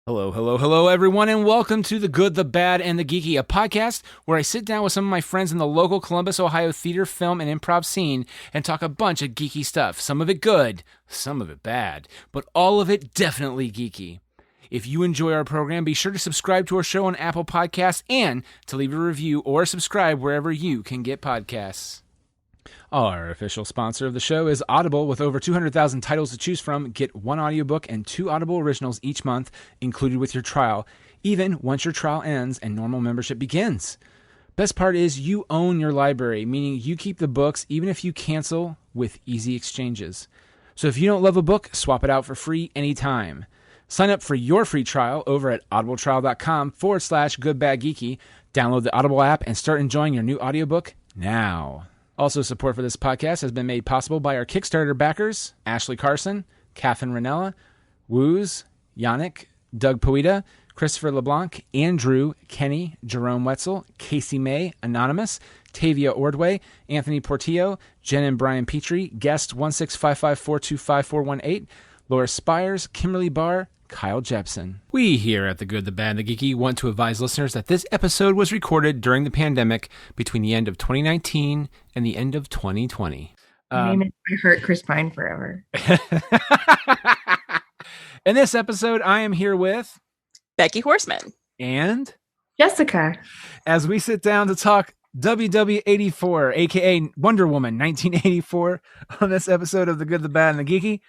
Hello, hello, hello, everyone, and welcome to The Good, the Bad, and the Geeky, a podcast where I sit down with some of my friends in the local Columbus, Ohio theater, film, and improv scene and talk a bunch of geeky stuff. Some of it good, some of it bad, but all of it definitely geeky. If you enjoy our program, be sure to subscribe to our show on Apple Podcasts and to leave a review or subscribe wherever you can get podcasts. Our official sponsor of the show is Audible. With over 200,000 titles to choose from, get one audiobook and 2 Audible originals each month included with your trial, even once your trial ends and normal membership begins. Best part is you own your library, meaning you keep the books even if you cancel with easy exchanges. So if you don't love a book, swap it out for free anytime. Sign up for your free trial over at audibletrial.com/goodbadgeeky. Download the Audible app and start enjoying your new audiobook now. Also, support for this podcast has been made possible by our Kickstarter backers, Ashley Carson, Catherine Ranella, Wooz, Yannick, Doug Poeta, Christopher LeBlanc, Andrew, Kenny, Jerome Wetzel, Casey May, Anonymous, Tavia Ordway, Anthony Portillo, Jen and Brian Petrie, guest 16554255418, Laura Spires, Kimberly Barr, Kyle Jepson. We here at The Good, the Bad, and the Geeky want to advise listeners that this episode was recorded during the pandemic between the end of 2019 and the end of 2020. Name it I Hurt Chris Pine Forever. In this episode, I am here with Becky Horseman and Jessica, as we sit down to talk WW84, aka Wonder Woman 1984, on this episode of The Good, the Bad, and the Geeky.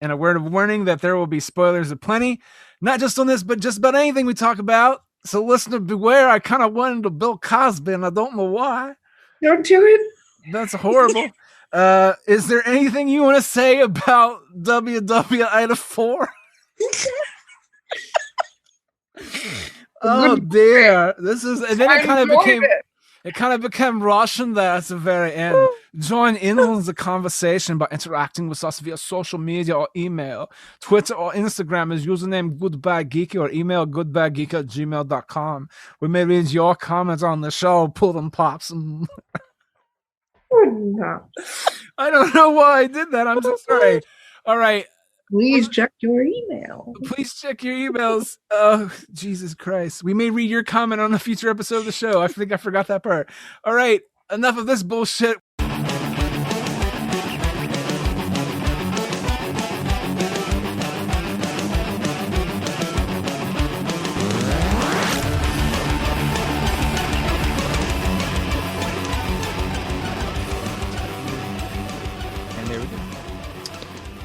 And a word of warning that there will be spoilers aplenty, not just on this, but just about anything we talk about. So listener beware. I kind of went into Bill Cosby, and I don't know why. Don't do it. That's horrible. Is there anything you want to say about WW84? Oh dear, this is, and then it kind of became Russian there at the very end. Join in on the conversation by interacting with us via social media or email. Twitter or Instagram is username goodbadgeeky or email goodbadgeeky@gmail.com. We may read your comments on the show, pull them pops. And No. I don't know why I did that. I'm so sorry. All right. Please check your email. Please check your emails. Oh, Jesus Christ. We may read your comment on a future episode of the show. I think I forgot that part. All right. Enough of this bullshit.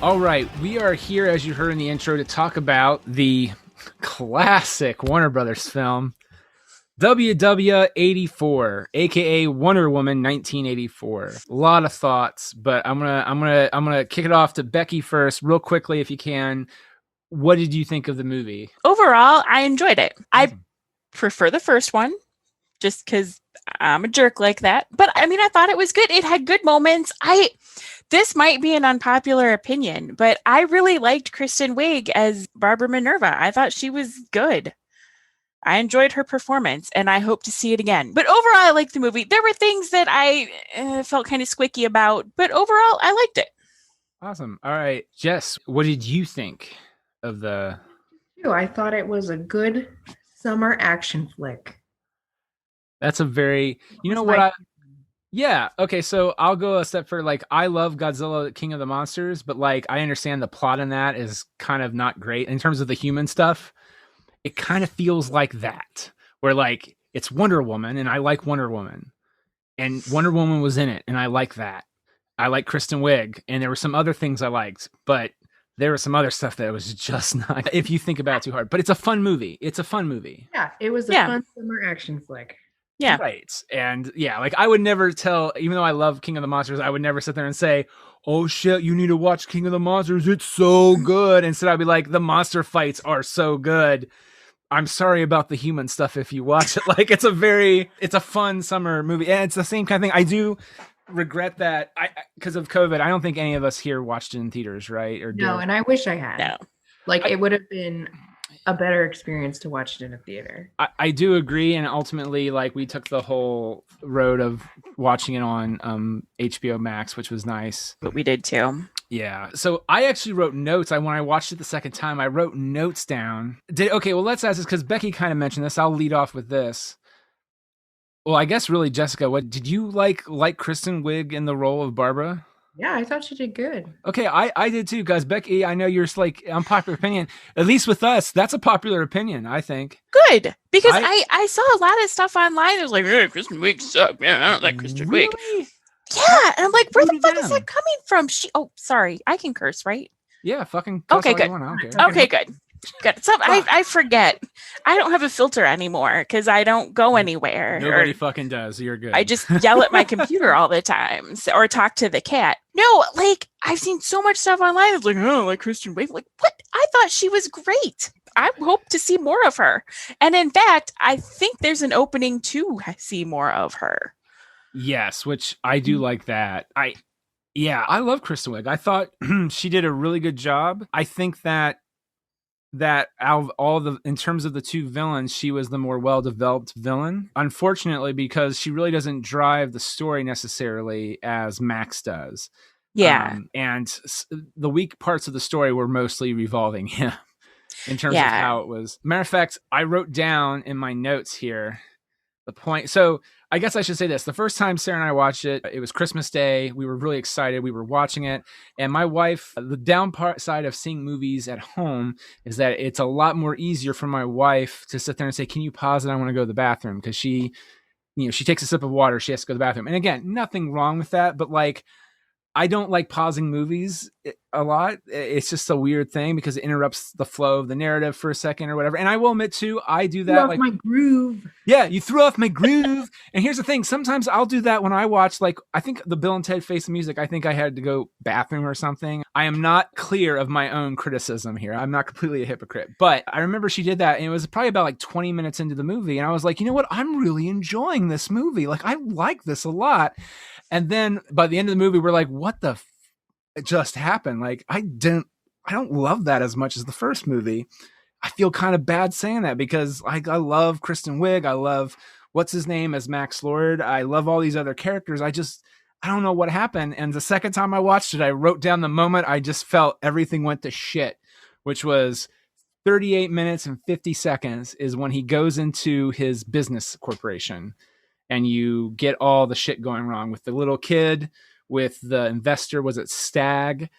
All right, we are here, as you heard in the intro, to talk about the classic Warner Brothers film, WW84, aka Wonder Woman 1984. A lot of thoughts, but I'm gonna kick it off to Becky first, real quickly, if you can. What did you think of the movie? Overall, I enjoyed it. I prefer the first one, just because I'm a jerk like that. But I mean, I thought it was good. It had good moments. This might be an unpopular opinion, but I really liked Kristen Wiig as Barbara Minerva. I thought she was good. I enjoyed her performance, and I hope to see it again. But overall, I liked the movie. There were things that I felt kind of squicky about, but overall, I liked it. Awesome. All right, Jess, what did you think of the... I thought it was a good summer action flick. That's a very... You know what Yeah, okay, so I'll go a step further. Like, I love Godzilla, King of the Monsters, but, like, I understand the plot in that is kind of not great. In terms of the human stuff, it kind of feels like that, where, like, it's Wonder Woman, and I like Wonder Woman. And Wonder Woman was in it, and I like that. I like Kristen Wiig, and there were some other things I liked, but there was some other stuff that was just not, if you think about it too hard. But it's a fun movie. It's a fun movie. Yeah, it was a fun summer action flick. Yeah. Right. And yeah, like I would never tell, even though I love King of the Monsters, I would never sit there and say, oh shit, you need to watch King of the Monsters. It's so good. Instead, I'd be like, the monster fights are so good. I'm sorry about the human stuff if you watch it. Like, it's a fun summer movie. And it's the same kind of thing. I do regret that because of COVID. I don't think any of us here watched it in theaters, right? And I wish I had. No. Like, it would have been a better experience to watch it in a theater. I do agree, and ultimately, like, we took the whole road of watching it on HBO Max, which was nice. But we did too. Yeah. So I actually wrote notes. When I watched it the second time, I wrote notes down. Okay, well, let's ask this because Becky kind of mentioned this. I'll lead off with this. Well, I guess really, Jessica, what did you like Kristen Wiig in the role of Barbara? Yeah, I thought she did good. Okay, I did too, guys. Becky, I know you're like unpopular opinion. At least with us, that's a popular opinion, I think. Good, because I saw a lot of stuff online. It was like, hey, Kristen Wiig sucked. Man, I don't like Kristen Wiig. Yeah, and I'm like, where the fuck is that coming from? Sorry, I can curse, right? Yeah, fucking cuss okay, all good. You want, I don't care. Okay, good. Good. So I forget. I don't have a filter anymore because I don't go anywhere. Nobody fucking does. You're good. I just yell at my computer all the time or talk to the cat. No, like I've seen so much stuff online. It's like, oh, like Kristen Wiig. Like, what? I thought she was great. I hope to see more of her. And in fact, I think there's an opening to see more of her. Yes, which I do like that. I love Kristen Wiig. I thought she did a really good job. I think that out of all in terms of the two villains, she was the more well-developed villain. Unfortunately, because she really doesn't drive the story necessarily as Max does. Yeah. And the weak parts of the story were mostly revolving him in terms of how it was. Matter of fact, I wrote down in my notes here the point. So I guess I should say this. The first time Sarah and I watched it, it was Christmas Day. We were really excited. We were watching it. And my wife, the downside of seeing movies at home is that it's a lot more easier for my wife to sit there and say, can you pause it? I want to go to the bathroom. Because she takes a sip of water. She has to go to the bathroom. And again, nothing wrong with that. But like, I don't like pausing movies a lot. It's just a weird thing because it interrupts the flow of the narrative for a second or whatever. And I will admit too, I do that. Like my groove. Yeah, you threw off my groove. And here's the thing. Sometimes I'll do that when I watch, like, I think the Bill and Ted Face the Music, I think I had to go bathroom or something. I am not clear of my own criticism here. I'm not completely a hypocrite. But I remember she did that. And it was probably about like 20 minutes into the movie. And I was like, you know what? I'm really enjoying this movie. Like, I like this a lot. And then by the end of the movie, we're like, what the it just happened? Like, I don't love that as much as the first movie. I feel kind of bad saying that because I love Kristen Wiig. I love what's his name as Max Lord. I love all these other characters. I don't know what happened. And the second time I watched it, I wrote down the moment I just felt everything went to shit, which was 38 minutes and 50 seconds is when he goes into his business corporation. And you get all the shit going wrong with the little kid, with the investor. Was it Stag?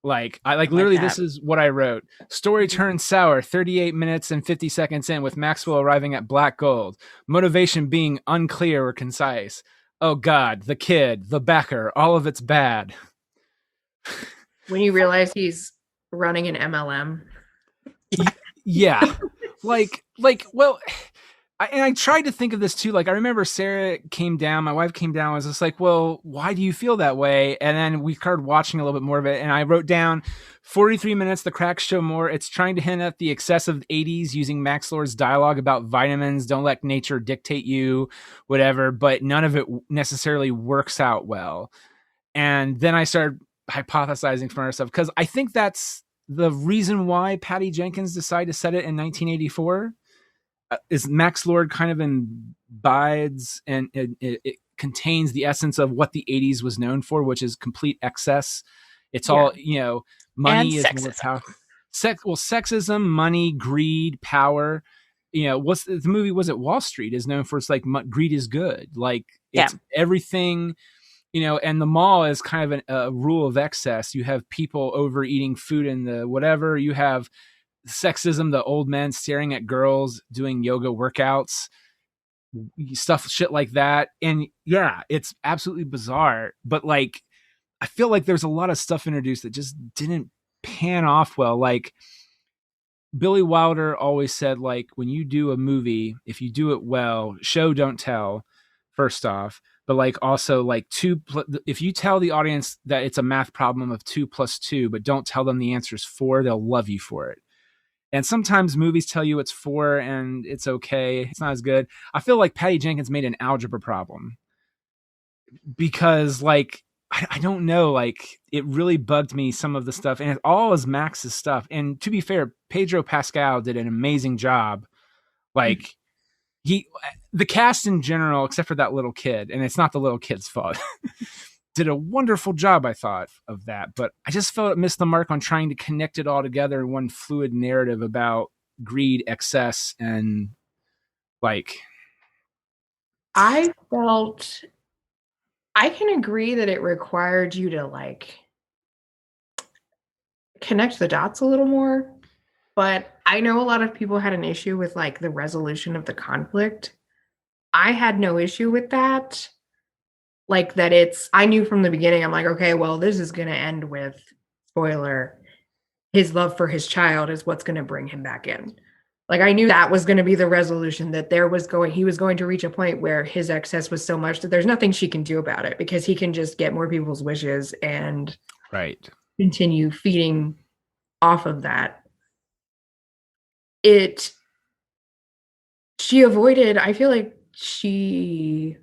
Like, literally, this is what I wrote. Story turns sour 38 minutes and 50 seconds in with Maxwell arriving at Black Gold. Motivation being unclear or concise. Oh God, the kid, the backer, all of it's bad. When you realize he's running an MLM. Yeah. Well... I tried to think of this too. Like, I remember Sarah came down, my wife came down, was just like, well, why do you feel that way? And then we started watching a little bit more of it. And I wrote down 43 minutes, the cracks show more. It's trying to hint at the excessive 80s using Max Lord's dialogue about vitamins. Don't let nature dictate you, whatever. But none of it necessarily works out well. And then I started hypothesizing for myself because I think that's the reason why Patty Jenkins decided to set it in 1984. Is Max Lord kind of imbibes and it contains the essence of what the 80s was known for, which is complete excess. It's all, money is more powerful. Sexism, money, greed, power. What's the movie? Was it Wall Street is known for? It's like greed is good. Like it's everything, and the mall is kind of a rule of excess. You have people overeating food in the whatever. You have sexism, the old men staring at girls doing yoga workouts, shit like that. And yeah, it's absolutely bizarre. But like, I feel like there's a lot of stuff introduced that just didn't pan off well. Like Billy Wilder always said, like, when you do a movie, if you do it well, show, don't tell, first off. But like also like if you tell the audience that it's a math problem of 2 + 2, but don't tell them the answer is 4, they'll love you for it. And sometimes movies tell you it's 4 and it's okay. It's not as good. I feel like Patty Jenkins made an algebra problem because like, I don't know, like it really bugged me, some of the stuff, and it all is Max's stuff. And to be fair, Pedro Pascal did an amazing job. Like the cast in general, except for that little kid, and it's not the little kid's fault, did a wonderful job, I thought, of that. But I just felt it missed the mark on trying to connect it all together in one fluid narrative about greed, excess, and like... I felt, I can agree that it required you to like connect the dots a little more, but I know a lot of people had an issue with like the resolution of the conflict. I had no issue with that. Like that I knew from the beginning, I'm like, okay, well, this is going to end with, spoiler, his love for his child is what's going to bring him back in. Like I knew that was going to be the resolution, that he was going to reach a point where his excess was so much that there's nothing she can do about it, because he can just get more people's wishes and continue feeding off of that. I feel like she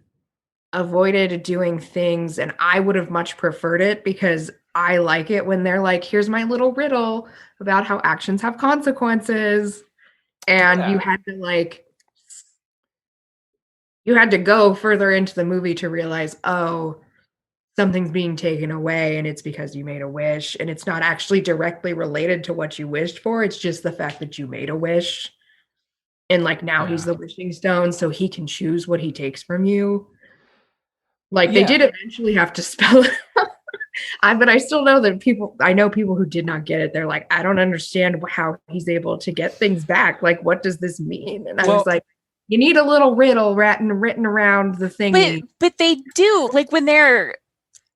avoided doing things, and I would have much preferred it, because I like it when they're like, here's my little riddle about how actions have consequences. And you had to go further into the movie to realize, oh, something's being taken away, and it's because you made a wish, and it's not actually directly related to what you wished for. It's just the fact that you made a wish. And like now he's the wishing stone, so he can choose what he takes from you. Like they did eventually have to spell it out. But I still know that I know people who did not get it. They're like, I don't understand how he's able to get things back. Like, what does this mean? And I was like, you need a little riddle written around the thing. But they do, like when they're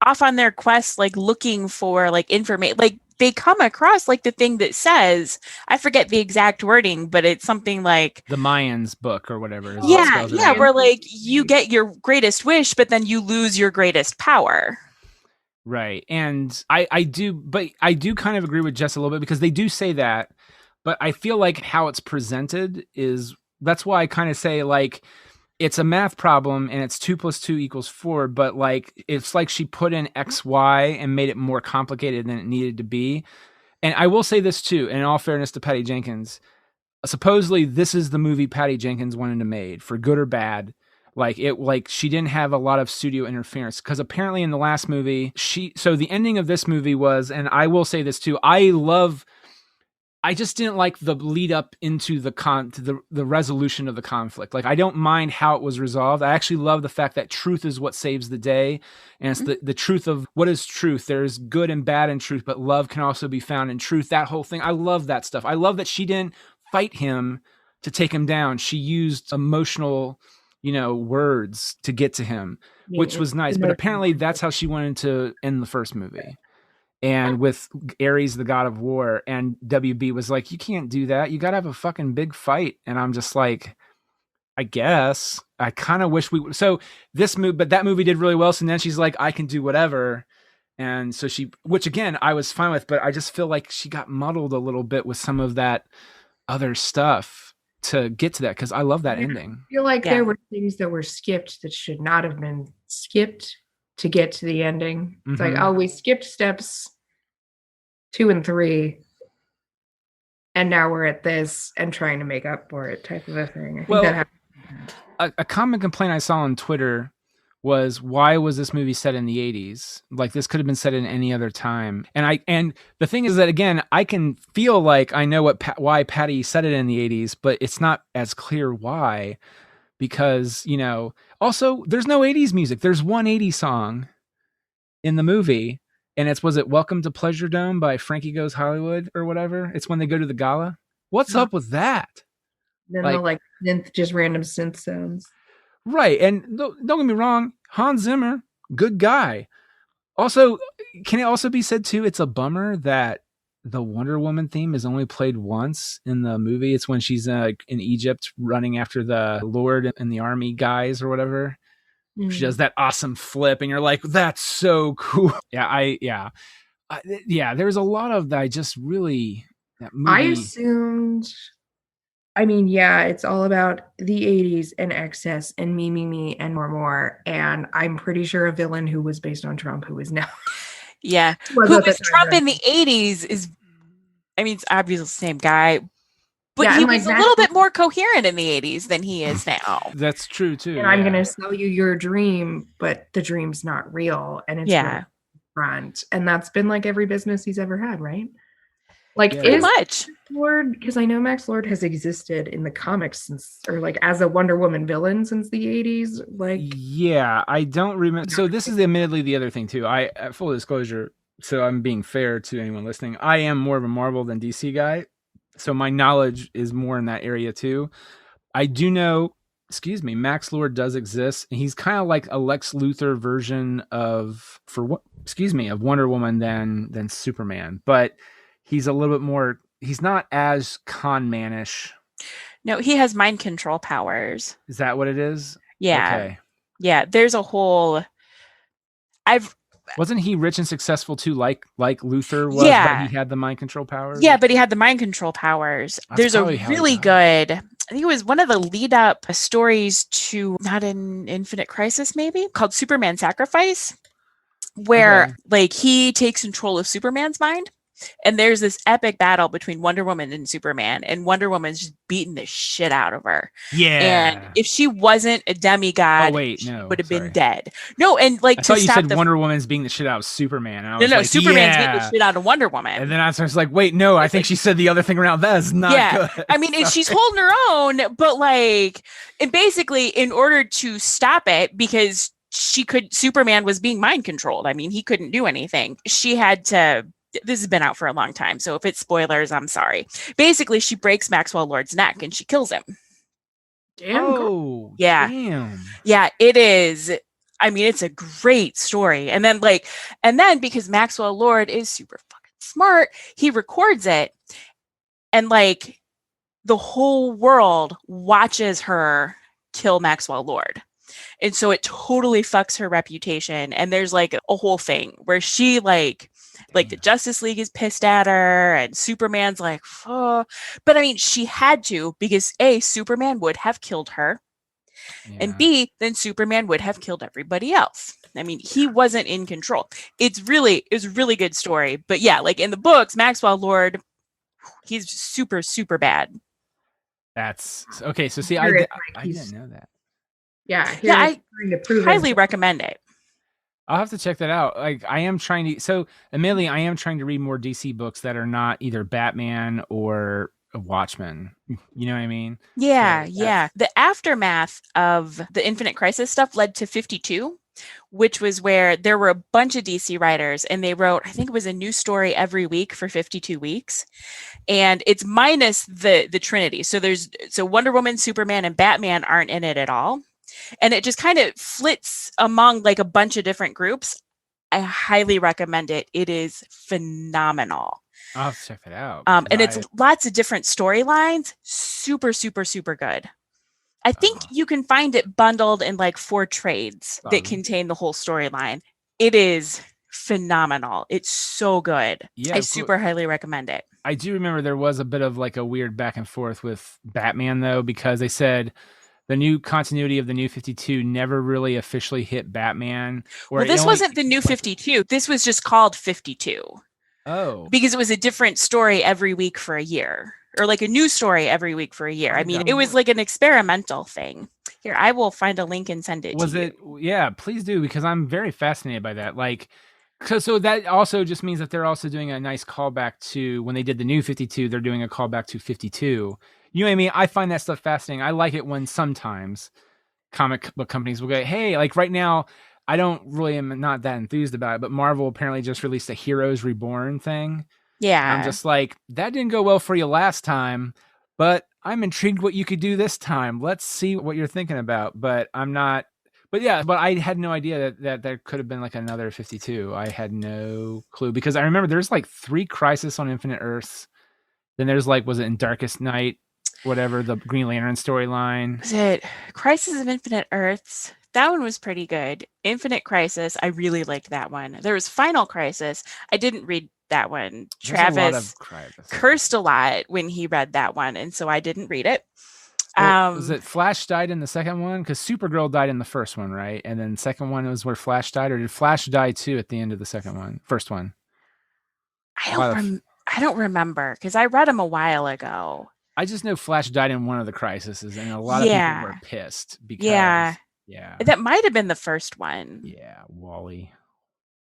off on their quest, like looking for like information, like they come across like the thing that says, I forget the exact wording, but it's something like the Mayans book or whatever. Yeah, where like you get your greatest wish, but then you lose your greatest power. Right. And I do kind of agree with Jess a little bit, because they do say that, but I feel like how it's presented that's why I kind of say like it's a math problem and it's 2 + 2 = 4, but like it's like she put in X, Y and made it more complicated than it needed to be. And I will say this too, in all fairness to Patty Jenkins, supposedly this is the movie Patty Jenkins wanted to make, for good or bad. Like she didn't have a lot of studio interference, because apparently in the last movie so the ending of this movie was, and I will say this too, I just didn't like the lead up into the resolution of the conflict. Like I don't mind how it was resolved. I actually love the fact that truth is what saves the day, and it's the truth of what is truth. There's good and bad in truth, but love can also be found in truth. That whole thing, I love that stuff. I love that she didn't fight him to take him down. She used emotional words to get to him, which was nice. But apparently that's how she wanted to end the first movie. And with Ares, the god of war, and WB was like, you can't do that. You got to have a fucking big fight. And I'm just like, I guess I kind of wish so but that movie did really well. So then she's like, I can do whatever. And so which again, I was fine with, but I just feel like she got muddled a little bit with some of that other stuff to get to that, because I love that ending. I feel like there were things that were skipped that should not have been skipped to get to the ending. It's like, oh, we skipped steps 2 and 3, and now we're at this and trying to make up for it, type of a thing. I think that happened. A common complaint I saw on Twitter was, why was this movie set in the 80s? Like this could have been set in any other time. And the thing is that, again, I can feel like I know why Patty set it in the 80s, but it's not as clear why, because, also there's no 80s music. There's one 80s song in the movie, and was it Welcome to Pleasure Dome by Frankie Goes Hollywood or whatever? It's when they go to the gala. What's up with that? Then synth, just random synth sounds. Right. And don't get me wrong, Hans Zimmer, good guy. Also, can it also be said too, it's a bummer that the Wonder Woman theme is only played once in the movie. It's when she's in Egypt running after the Lord and the army guys or whatever. Mm-hmm. She does that awesome flip and you're like, that's so cool. Yeah. There's a lot of that. I just really, that movie. I assumed, it's all about the 80s and excess and me, and more. And I'm pretty sure a villain who was based on Trump, who is now. Yeah. Who was Trump in the 80s is, it's obviously the same guy, But Yeah, he and, was a little bit more coherent in the 80s than he is now. That's true too. And I'm gonna sell you your dream, but the dream's not real, and it's really front. And that's been like every business he's ever had, right? Like, pretty much. Lord, because I know Max Lord has existed in the comics since, or like as a Wonder Woman villain since the 80s. Like, yeah, I don't remember. So this is admittedly the other thing too. I, full disclosure, so I'm being fair to anyone listening, I am more of a Marvel than DC guy, so my knowledge is more in that area too. I do know, Max Lord does exist, and he's kind of like a Lex Luthor version of Wonder Woman than Superman, but he's a little bit more. He's not as con manish. No, he has mind control powers. Is that what it is? Yeah. Okay. Yeah. There's a whole. Wasn't he rich and successful too, like Luthor was? Yeah. But he had the mind control powers. Yeah, but he had the mind control powers. There's a really good. I think it was one of the lead up stories to not an Infinite Crisis, maybe called Superman Sacrifice, where like he takes control of Superman's mind. And there's this epic battle between Wonder Woman and Superman, and Wonder Woman's just beating the shit out of her. Yeah. And if she wasn't a demigod, she would have been dead. No, and like I thought you said Wonder Woman's beating the shit out of Superman. And I was no, Superman's beating the shit out of Wonder Woman. And then I was like, wait, no, I think she said the other thing around. That is not good. I mean, and she's holding her own, but like, and basically, in order to stop it, because Superman was being mind controlled. I mean, he couldn't do anything. She had to. This has been out for a long time, so if it's spoilers, I'm sorry. Basically, she breaks Maxwell Lord's neck and she kills him. Damn. Yeah, it is. I mean, it's a great story. And then because Maxwell Lord is super fucking smart, he records it, and like the whole world watches her kill Maxwell Lord. And so it totally fucks her reputation. And there's like a whole thing where she like the Justice League is pissed at her, and Superman's like, oh. But I mean, she had to, because A, Superman would have killed her, and B, then Superman would have killed everybody else. I mean, he wasn't in control. It was a really good story. But yeah, like in the books, Maxwell Lord, he's super, super bad. That's okay. So see, I didn't know that. Yeah, I highly recommend it. I'll have to check that out. Like, admittedly, I am trying to read more DC books that are not either Batman or Watchmen. You know what I mean? Yeah, yeah. The aftermath of the Infinite Crisis stuff led to 52, which was where there were a bunch of DC writers, and they wrote, I think it was a new story every week for 52 weeks. And it's minus the Trinity. So Wonder Woman, Superman, and Batman aren't in it at all. And it just kind of flits among like a bunch of different groups. I highly recommend it. It is phenomenal. I'll have to check it out. And it's lots of different storylines. Super, super, super good. I think you can find it bundled in like 4 trades that contain the whole storyline. It is phenomenal. It's so good. Yeah, I super highly recommend it. I do remember there was a bit of like a weird back and forth with Batman, though, because they said the new continuity of the New 52 never really officially hit Batman. Well, this wasn't the New 52. This was just called 52. Oh. Because it was a different story every week for a year. Or like a new story every week for a year. I mean, it was like an experimental thing. Here, I will find a link and send it to you. Yeah, please do, because I'm very fascinated by that. Like, so that also just means that they're also doing a nice callback to when they did the New 52, they're doing a callback to 52. You know what I mean? I find that stuff fascinating. I like it when sometimes comic book companies will go, hey, like right now, I am not that enthused about it, but Marvel apparently just released a Heroes Reborn thing. Yeah. And I'm just like, that didn't go well for you last time, but I'm intrigued what you could do this time. Let's see what you're thinking about. But I had no idea that there could have been like another 52. I had no clue, because I remember there's like 3 Crisis on Infinite Earths. Then there's like, was it in Darkest Night? Whatever, the Green Lantern storyline. Was it Crisis of Infinite Earths? That one was pretty good. Infinite Crisis, I really liked that one. There was Final Crisis. I didn't read that one. Travis cursed a lot when he read that one, and so I didn't read it. Was it Flash died in the second one? Because Supergirl died in the first one, right? And then the second one was where Flash died, or did Flash die too at the end of the first one? I don't remember, because I read them a while ago. I just know Flash died in one of the crises, and a lot of people were pissed because yeah, that might have been the first one. Yeah, Wally.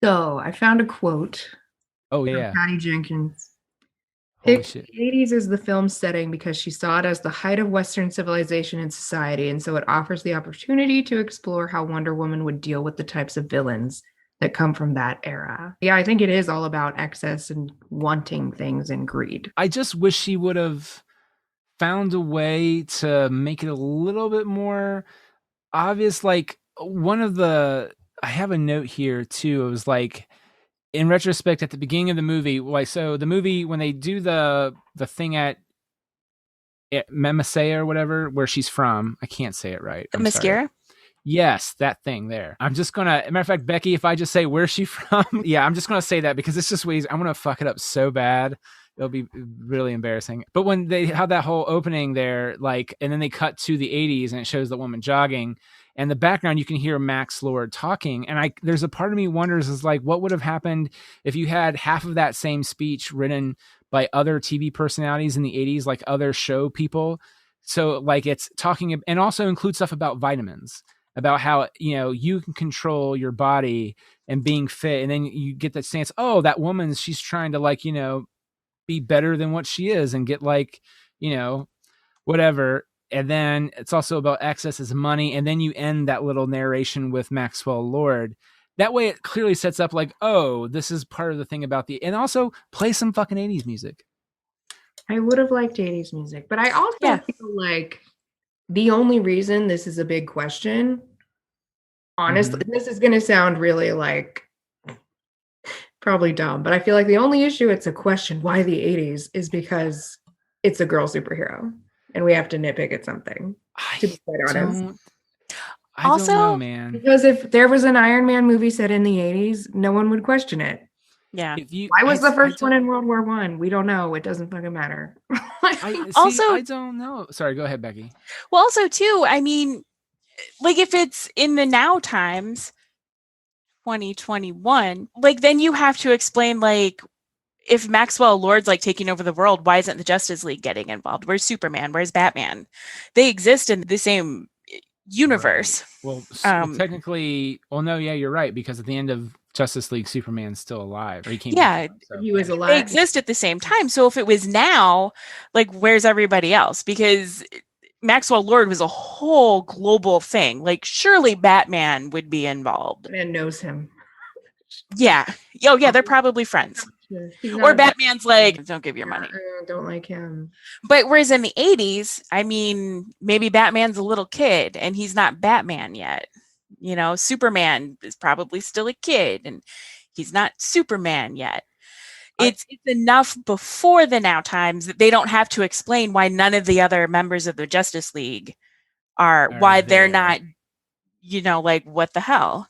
So I found a quote. Oh yeah, Patty Jenkins. Holy Picked shit. the 80s as the film's setting because she saw it as the height of Western civilization and society, and so it offers the opportunity to explore how Wonder Woman would deal with the types of villains that come from that era. Yeah, I think it is all about excess and wanting things and greed. I just wish she would have found a way to make it a little bit more obvious. Like I have a note here too. It was like, in retrospect, at the beginning of the movie, like, so the movie, when they do the thing at Memasea or whatever, where she's from, I can't say it right. The mascara? Yes, that thing there. I'm just gonna, matter of fact, Becky, if I just say where's she from, yeah, I'm just gonna say that because it's just ways I'm gonna fuck it up so bad. It'll be really embarrassing. But when they have that whole opening there, like, and then they cut to the 80s and it shows the woman jogging, and the background you can hear Max Lord talking, and there's a part of me wonders is like, what would have happened if you had half of that same speech written by other TV personalities in the 80s, like other show people. So like it's talking, and also includes stuff about vitamins, about how, you can control your body and being fit. And then you get that stance, oh, that woman, she's trying to like, be better than what she is and get like, whatever. And then it's also about excess as money. And then you end that little narration with Maxwell Lord. That way it clearly sets up like, oh, this is part of the thing about and also play some fucking 80s music. I would have liked 80s music, but I also feel like the only reason this is a big question, honestly, this is going to sound really like probably dumb, but I feel like the only issue it's a question why the 80s is because it's a girl superhero and we have to nitpick at something, to be quite honest. I don't know, man. Because if there was an Iron Man movie set in the 80s, no one would question it. Yeah. Why was the first one in World War I? We don't know. It doesn't fucking matter. I don't know. Sorry, go ahead, Becky. Well, also too, I mean, like if it's in the now times, 2021, like then you have to explain, like, if Maxwell Lord's like taking over the world, why isn't the Justice League getting involved? Where's Superman? Where's Batman? They exist in the same universe. Right. Well, technically, no, yeah, you're right, because at the end of Justice League, Superman's still alive. Or he was alive. They exist at the same time. So if it was now, like, where's everybody else? Because Maxwell Lord was a whole global thing. Like, surely Batman would be involved. Batman knows him. Yeah. Oh, yeah, they're probably friends. Or Batman's like, don't give your money. I don't like him. But whereas in the 80s, I mean, maybe Batman's a little kid and he's not Batman yet. Superman is probably still a kid and he's not Superman yet. It's enough before the now times that they don't have to explain why none of the other members of the Justice League are why they're not, like, what the hell?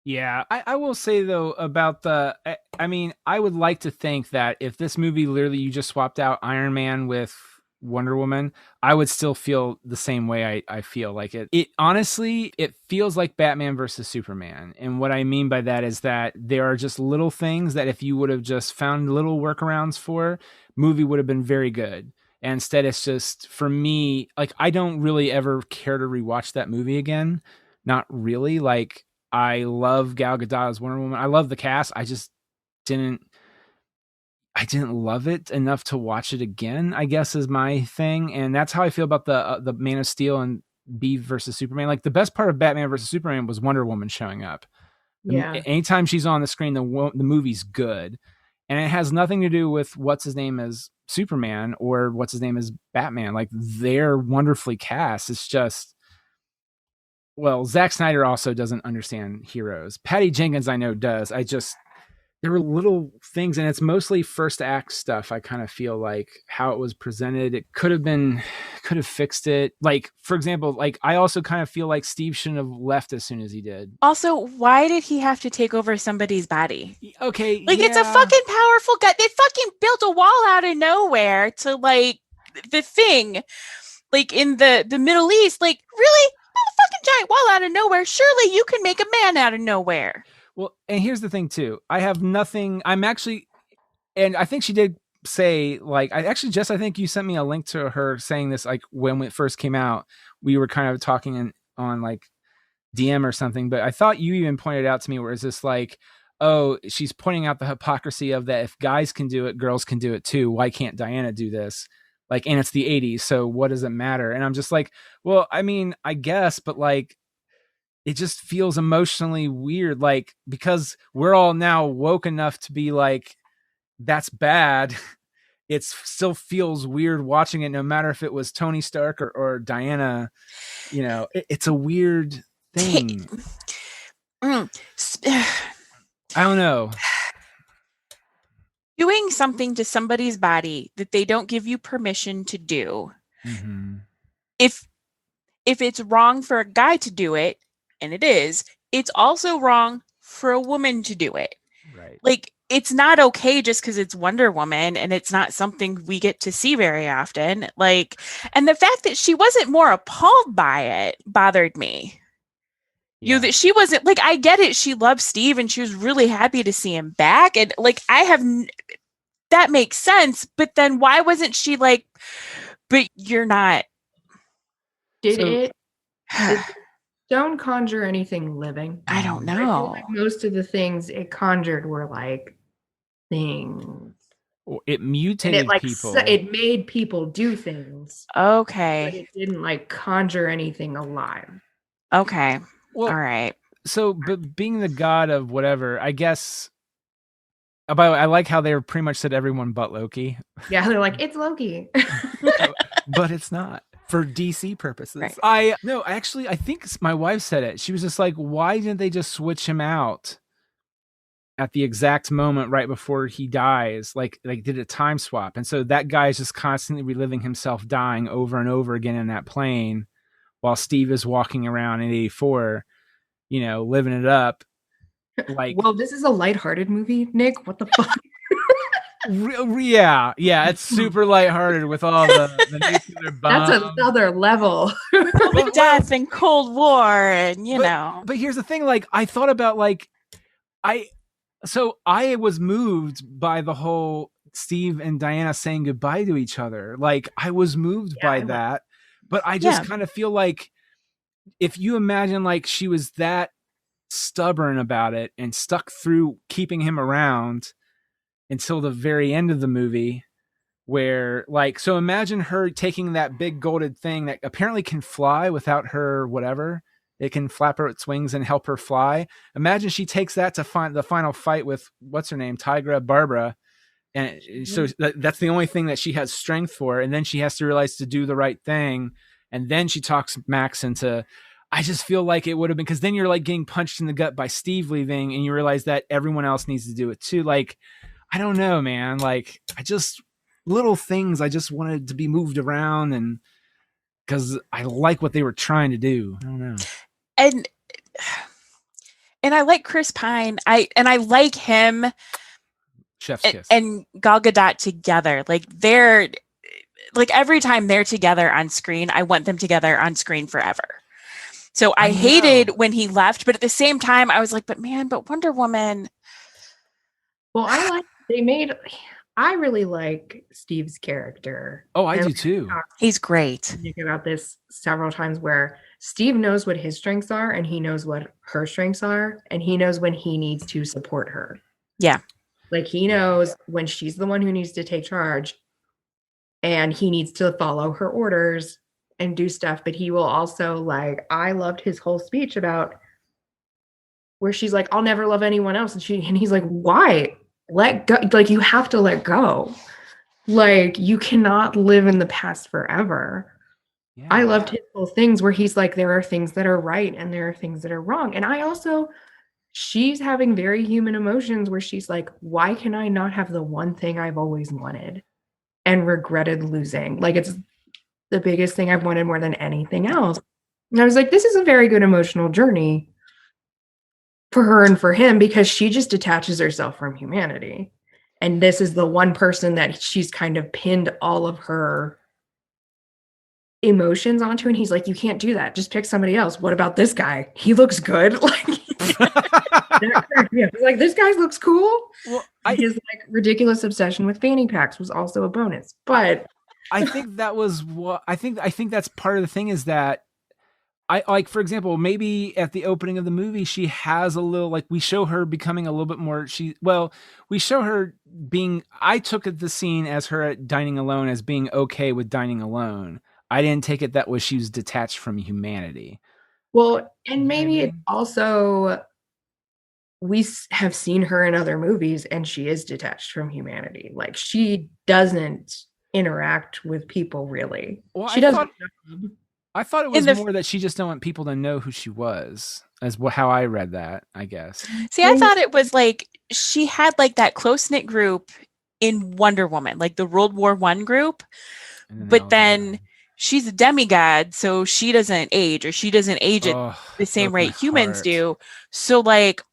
Yeah, I will say, though, about I mean, I would like to think that if this movie literally you just swapped out Iron Man with Wonder Woman, I would still feel the same way I feel like it. It honestly, it feels like Batman versus Superman. And what I mean by that is that there are just little things that if you would have just found little workarounds for, movie would have been very good. And instead, it's just, for me, like, I don't really ever care to rewatch that movie again. Not really. Like, I love Gal Gadot as Wonder Woman. I love the cast. I just didn't love it enough to watch it again, I guess, is my thing. And that's how I feel about the Man of Steel and B versus Superman. Like, the best part of Batman versus Superman was Wonder Woman showing up. Yeah. Anytime she's on the screen, the movie's good. And it has nothing to do with what's his name as Superman or what's his name as Batman. Like, they're wonderfully cast. It's just, well, Zack Snyder also doesn't understand heroes. Patty Jenkins, I know, does. There were little things, and it's mostly first act stuff. I kind of feel like how it was presented, it could have fixed it. Like, for example, like, I also kind of feel like Steve shouldn't have left as soon as he did. Also, why did he have to take over somebody's body? Okay. Like, it's a fucking powerful guy. They fucking built a wall out of nowhere to, like, the thing, like, in the Middle East. Like, really? A fucking giant wall out of nowhere. Surely you can make a man out of nowhere. Well, and here's the thing too. I have nothing. I'm actually, and I think she did say, like, Jess, I think you sent me a link to her saying this, like, when it first came out, we were kind of talking on like DM or something, but I thought you even pointed out to me where it's this like, oh, she's pointing out the hypocrisy of that if guys can do it, girls can do it too. Why can't Diana do this? Like, and it's the 80s, so what does it matter? And I'm just like, well, I mean, I guess, but like, it just feels emotionally weird, like, because we're all now woke enough to be like, that's bad. It still feels weird watching it, no matter if it was Tony Stark or Diana. You know, it's a weird thing. I don't know. Doing something to somebody's body that they don't give you permission to do. Mm-hmm. If it's wrong for a guy to do it, and it is, it's also wrong for a woman to do it. Right. Like, it's not okay just because it's Wonder Woman and it's not something we get to see very often. Like, and the fact that she wasn't more appalled by it bothered me. Yeah. You know, that she wasn't like, I get it. She loved Steve and she was really happy to see him back. And like, that makes sense. But then why wasn't she like, but you're not. Did Stone conjure anything living? I don't know. I feel like most of the things it conjured were like things. It mutated people. It made people do things. Okay. But it didn't like conjure anything alive. Okay. Well, all right. So, but being the god of whatever, I guess. I like how they pretty much said everyone but Loki. Yeah, they're like, it's Loki. But it's not. For DC purposes. Right. I think my wife said it. She was just like, why didn't they just switch him out at the exact moment right before he dies? Like did a time swap. And so that guy is just constantly reliving himself dying over and over again in that plane while Steve is walking around in 84, you know, living it up. Like, well, this is a lighthearted movie, Nick. What the fuck? Yeah, it's super lighthearted with all the nuclear bombs. That's another level. With death and Cold War, and you know. But here's the thing: like, I thought about I was moved by the whole Steve and Diana saying goodbye to each other. Like, I was moved by that, but I just kind of feel like if you imagine like she was that stubborn about it and stuck through keeping him around until the very end of the movie, where like, so imagine her taking that big golden thing that apparently can fly without her whatever, it can flap her its wings and help her fly. Imagine she takes that to find the final fight with what's her name, Tigra Barbara, and so that's the only thing that she has strength for, and then she has to realize to do the right thing, and then she talks Max into. I just feel like it would have been, because then you're like getting punched in the gut by Steve leaving, and you realize that everyone else needs to do it too. Like, I don't know, man. Like, little things I just wanted to be moved around, and because I like what they were trying to do. I don't know. And I like Chris Pine. I like him. Chef's kiss. And Gal Gadot together. Like, they're like, every time they're together on screen, I want them together on screen forever. So I hated when he left, but at the same time, I was like, but Wonder Woman. Well, I really like Steve's character. Oh, I do too. He's great. I think about this several times where Steve knows what his strengths are and he knows what her strengths are, and he knows when he needs to support her. Yeah. Like, he knows when she's the one who needs to take charge and he needs to follow her orders and do stuff, but he will also, like, I loved his whole speech about where she's like, I'll never love anyone else. And he's like, why? Let go. Like, you have to let go. Like, you cannot live in the past forever. Yeah. I loved his whole things where he's like, there are things that are right and there are things that are wrong. And she's having very human emotions where she's like, why can I not have the one thing I've always wanted and regretted losing? Like, it's the biggest thing I've wanted more than anything else. And I was like, this is a very good emotional journey for her and for him, because she just detaches herself from humanity. And this is the one person that she's kind of pinned all of her emotions onto. And he's like, you can't do that. Just pick somebody else. What about this guy? He looks good. Like, That cracked me up. Like, this guy looks cool. Well, His like ridiculous obsession with fanny packs was also a bonus. But I think that was what I think that's part of the thing is that I like, for example, maybe at the opening of the movie, she has a little, like, we show her becoming a little bit more, we show her being, I took the scene as her dining alone as being okay with dining alone. I didn't take it that way. She was detached from humanity. well, and maybe it's also, we have seen her in other movies and she is detached from humanity. Like, she doesn't interact with people really. Well, She doesn't. I thought it was more that she just didn't want people to know who she was, as how I read that, I guess. See, I thought it was like she had like that close-knit group in Wonder Woman, like the World War I group, but then she's a demigod, so she doesn't age, or she doesn't age at the same rate humans do. So like,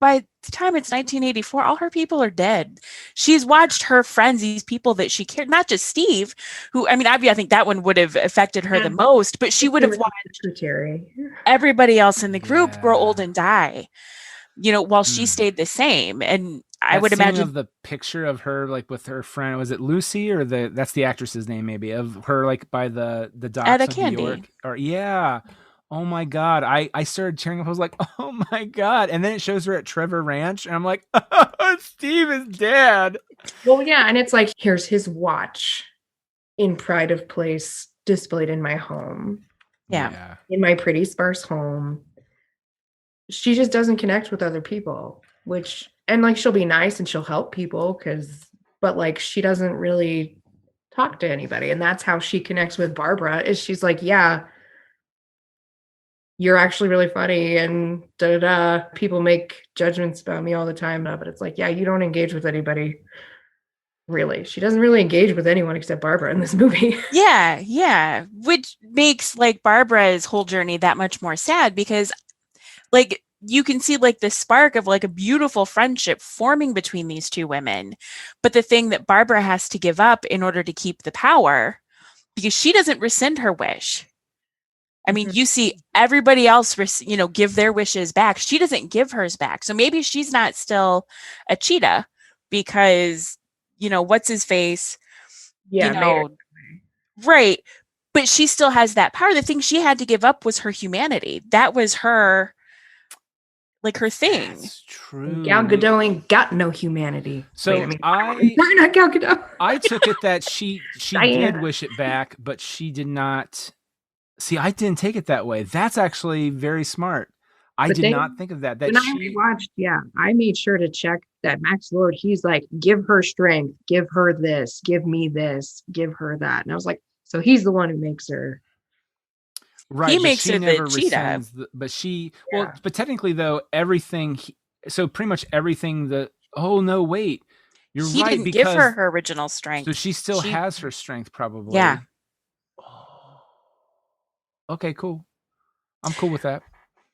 by the time it's 1984, all her people are dead. She's watched her friends, these people that she cared, not just Steve, who, I mean, I think that one would have affected her the most, but she would have watched everybody else in the group grow old and die, while she stayed the same. And I would imagine of the picture of her, like with her friend, was it Lucy, or that's the actress's name, maybe, of her like by the docks of New York, or oh my God. I started tearing up. I was like, oh my God. And then it shows her at Trevor Ranch. And I'm like, oh, Steve is dead. Well, yeah. And it's like, here's his watch in pride of place displayed in my home. Yeah. In my pretty sparse home. She just doesn't connect with other people, and like, she'll be nice and she'll help people but like, she doesn't really talk to anybody. And that's how she connects with Barbara, is she's like, yeah, you're actually really funny, and people make judgments about me all the time. But it's like, yeah, you don't engage with anybody. Really. She doesn't really engage with anyone except Barbara in this movie. Yeah. Which makes like Barbara's whole journey that much more sad, because like you can see like the spark of like a beautiful friendship forming between these two women. But the thing that Barbara has to give up in order to keep the power, because she doesn't rescind her wish. I mean, you see everybody else, give their wishes back. She doesn't give hers back. So maybe she's not still a cheetah because, what's his face? Yeah. Right. But she still has that power. The thing she had to give up was her humanity. That was her, like, her thing. That's true. Gal Gadot ain't got no humanity. So we're not Gal Gadot. I took it that she did wish it back, but she did not. See, I didn't take it that way. That's actually very smart. I did not think of that. When I rewatched, I made sure to check that Max Lord, he's like, give her strength, give her this, give me this, give her that. And I was like, so he's the one who makes her. Right. He makes her the cheetah. But technically though, pretty much everything oh no, wait. He didn't give her original strength. So she still has her strength probably. Yeah. Okay, cool. I'm cool with that.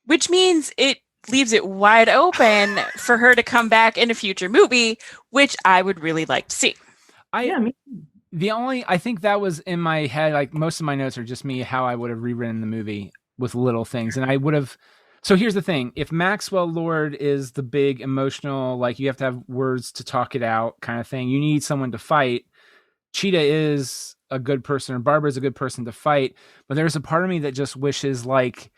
Which means it leaves it wide open for her to come back in a future movie, which I would really like to see. I think that was in my head, like most of my notes are just me, how I would have rewritten the movie with little things. And I would have, so here's the thing. If Maxwell Lord is the big emotional, like you have to have words to talk it out kind of thing, you need someone to fight. Cheetah is a good person, or Barbara is a good person to fight, but there's a part of me that just wishes like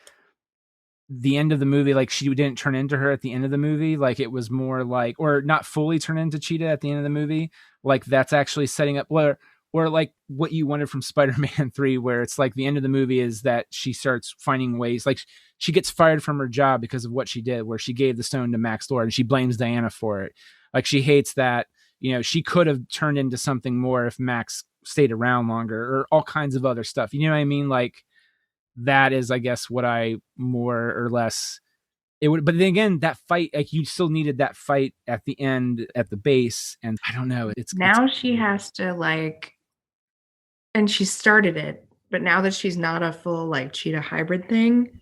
the end of the movie, like she didn't turn into her at the end of the movie, like it was more like, or not fully turn into Cheetah at the end of the movie, like that's actually setting up or like what you wanted from Spider-Man 3, where it's like the end of the movie is that she starts finding ways, like she gets fired from her job because of what she did, where she gave the stone to Max Lord and she blames Diana for it. Like she hates that, she could have turned into something more if Max stayed around longer, or all kinds of other stuff. You know what I mean? Like that is, I guess, what I more or less it would. But then again, that fight, like you still needed that fight at the end at the base, and I don't know. She has to like, and she started it, but now that she's not a full like cheetah hybrid thing,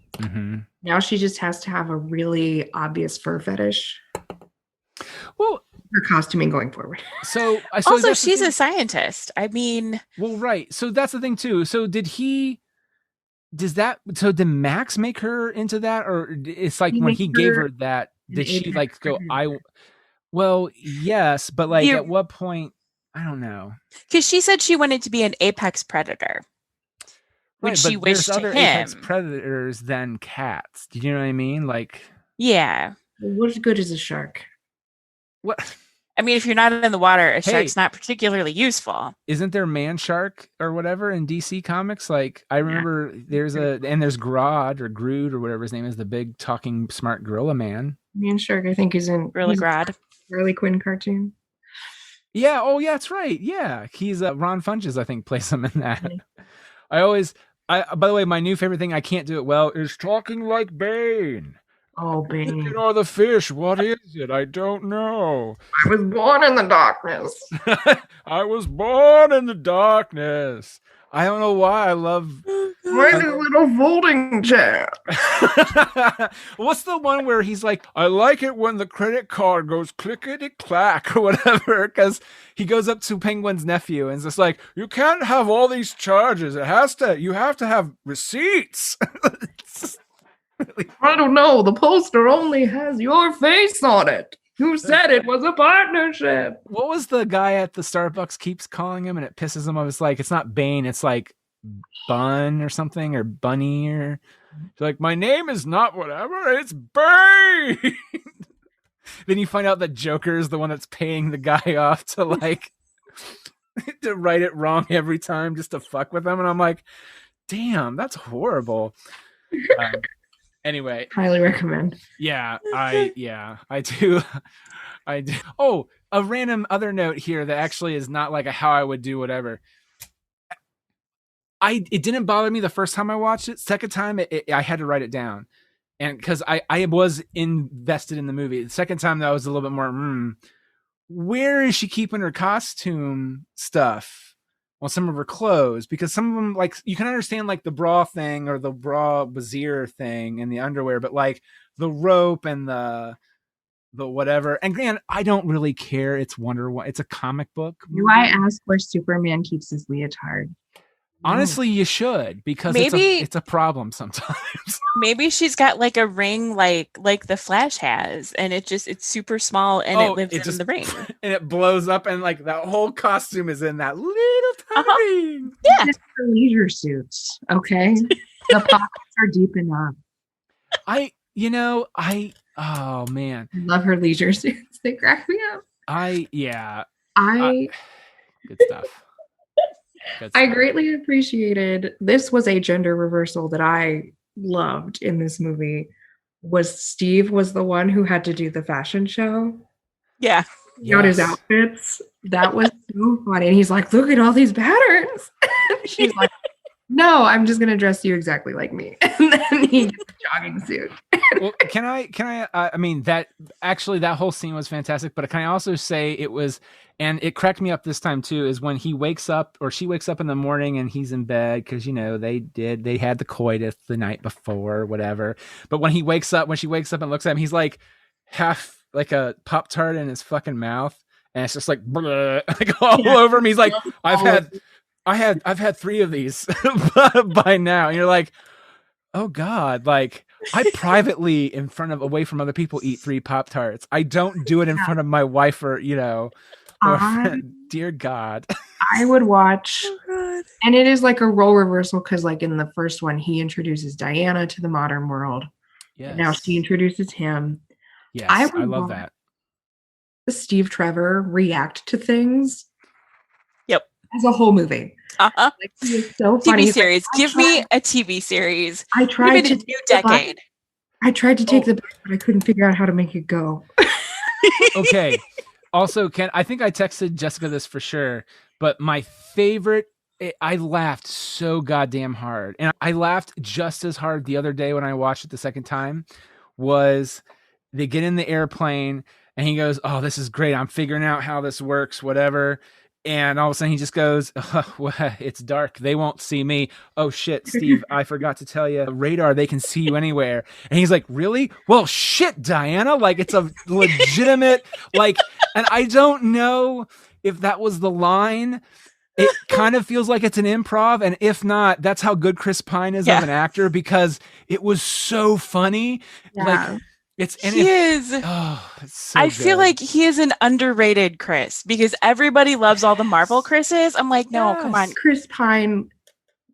now she just has to have a really obvious fur fetish. Well, her costuming going forward. So also she's a scientist. I mean, well, right. So that's the thing too. So did he Does that, so did Max make her into that, or it's like He when makes he gave her her that, an did she apex like go, predator. well, yes, but like You- at what point, I don't know. Because she said she wanted to be an apex predator, which Right, she but there's wished to other apex him. predators than cats. Do you know what I mean? Like, Yeah. What good is a shark? what? I mean, if you're not in the water, a Hey. shark's not particularly useful. Isn't there Man Shark or whatever in DC Comics? Like, I remember there's Grodd or Groot or whatever his name is, the big talking smart gorilla man. Man Shark, I think, is in Really he's a grad. Harley Quinn cartoon. Yeah. Oh, yeah, that's right. Yeah, he's Ron Funches, I think, plays him in that. By the way, my new favorite thing, I can't do it well, is talking like Bane. Oh, Bane. Chicken or the fish? What is it? I don't know. I was born in the darkness. I was born in the darkness. I don't know why I love. Where's his little folding chair? What's the one where he's like, I like it when the credit card goes clickety clack or whatever, because he goes up to Penguin's nephew and is just like, you can't have all these charges. You have to have receipts. I don't know. The poster only has your face on it. Who said it was a partnership? What was the guy at the Starbucks keeps calling him, and it pisses him off? It's like, it's not Bane, it's like Bun or something, or Bunny, or like, my name is not whatever, it's Bane. Then you find out that Joker is the one that's paying the guy off to like to write it wrong every time just to fuck with him, and I'm like, damn, that's horrible. Anyway, Highly recommend. yeah, I do. Oh, a random other note here that actually is not like a how I would do whatever. It didn't bother me the first time I watched it. Second time, I had to write it down, and because I was invested in the movie. The second time, that was a little bit more. Where is she keeping her costume stuff? Well, some of her clothes, because some of them, like, you can understand like the bra thing or the bra brassiere thing and the underwear, but like the rope and the whatever. And Grant, I don't really care. It's Wonder Woman. It's a comic book. Do I ask where Superman keeps his leotard? Honestly, you should, because it's a problem sometimes. Maybe she's got like a ring like the Flash has, and it's super small and it lives in the ring. And it blows up, and like that whole costume is in that little tiny ring. Yeah. It's for leisure suits, okay? The pockets are deep enough. Oh man. I love her leisure suits. They crack me up. Good stuff. I greatly appreciated, this was a gender reversal that I loved in this movie, was Steve was the one who had to do the fashion show. Yeah. Got his outfits. That was so funny. And he's like, look at all these patterns. She's like, no, I'm just gonna dress you exactly like me. And then he gets a jogging suit. Well, can I mean, that actually, that whole scene was fantastic, but can I also say it was, and it cracked me up this time too, is when he wakes up, or she wakes up in the morning and he's in bed, because they had the coitus the night before, whatever. But when she wakes up and looks at him, he's like half like a Pop-Tart in his fucking mouth, and it's just like, bleh, like all over him. He's like, I've had 3 of these by now. And you're like, oh God, like, I privately away from other people eat 3 Pop-Tarts. I don't do it in front of my wife or dear God. I would watch, and it is like a role reversal, because like in the first one, he introduces Diana to the modern world. Yes. Now she introduces him. Yes, I I love that. Steve Trevor react to things. Yep. As a whole movie. Uh-huh. Like, he is so funny. TV series. Give me a TV series. I tried Give to it a new decade. I tried to take the back, but I couldn't figure out how to make it go. Okay. Also, I think I texted Jessica this for sure, but my favorite, I laughed so goddamn hard. And I laughed just as hard the other day when I watched it the second time, was they get in the airplane and he goes, oh, this is great. I'm figuring out how this works, whatever. And all of a sudden he just goes, oh, well, it's dark. They won't see me. Oh shit, Steve, I forgot to tell you, radar, they can see you anywhere. And he's like, really? Well, shit, Diana. Like, it's a legitimate, like, and I don't know if that was the line, it kind of feels like it's an improv, and if not, that's how good Chris Pine is of an actor, because it was so funny. Like it's so I feel like he is an underrated Chris, because everybody loves all the Marvel Chris's. I'm like, no, come on. Chris Pine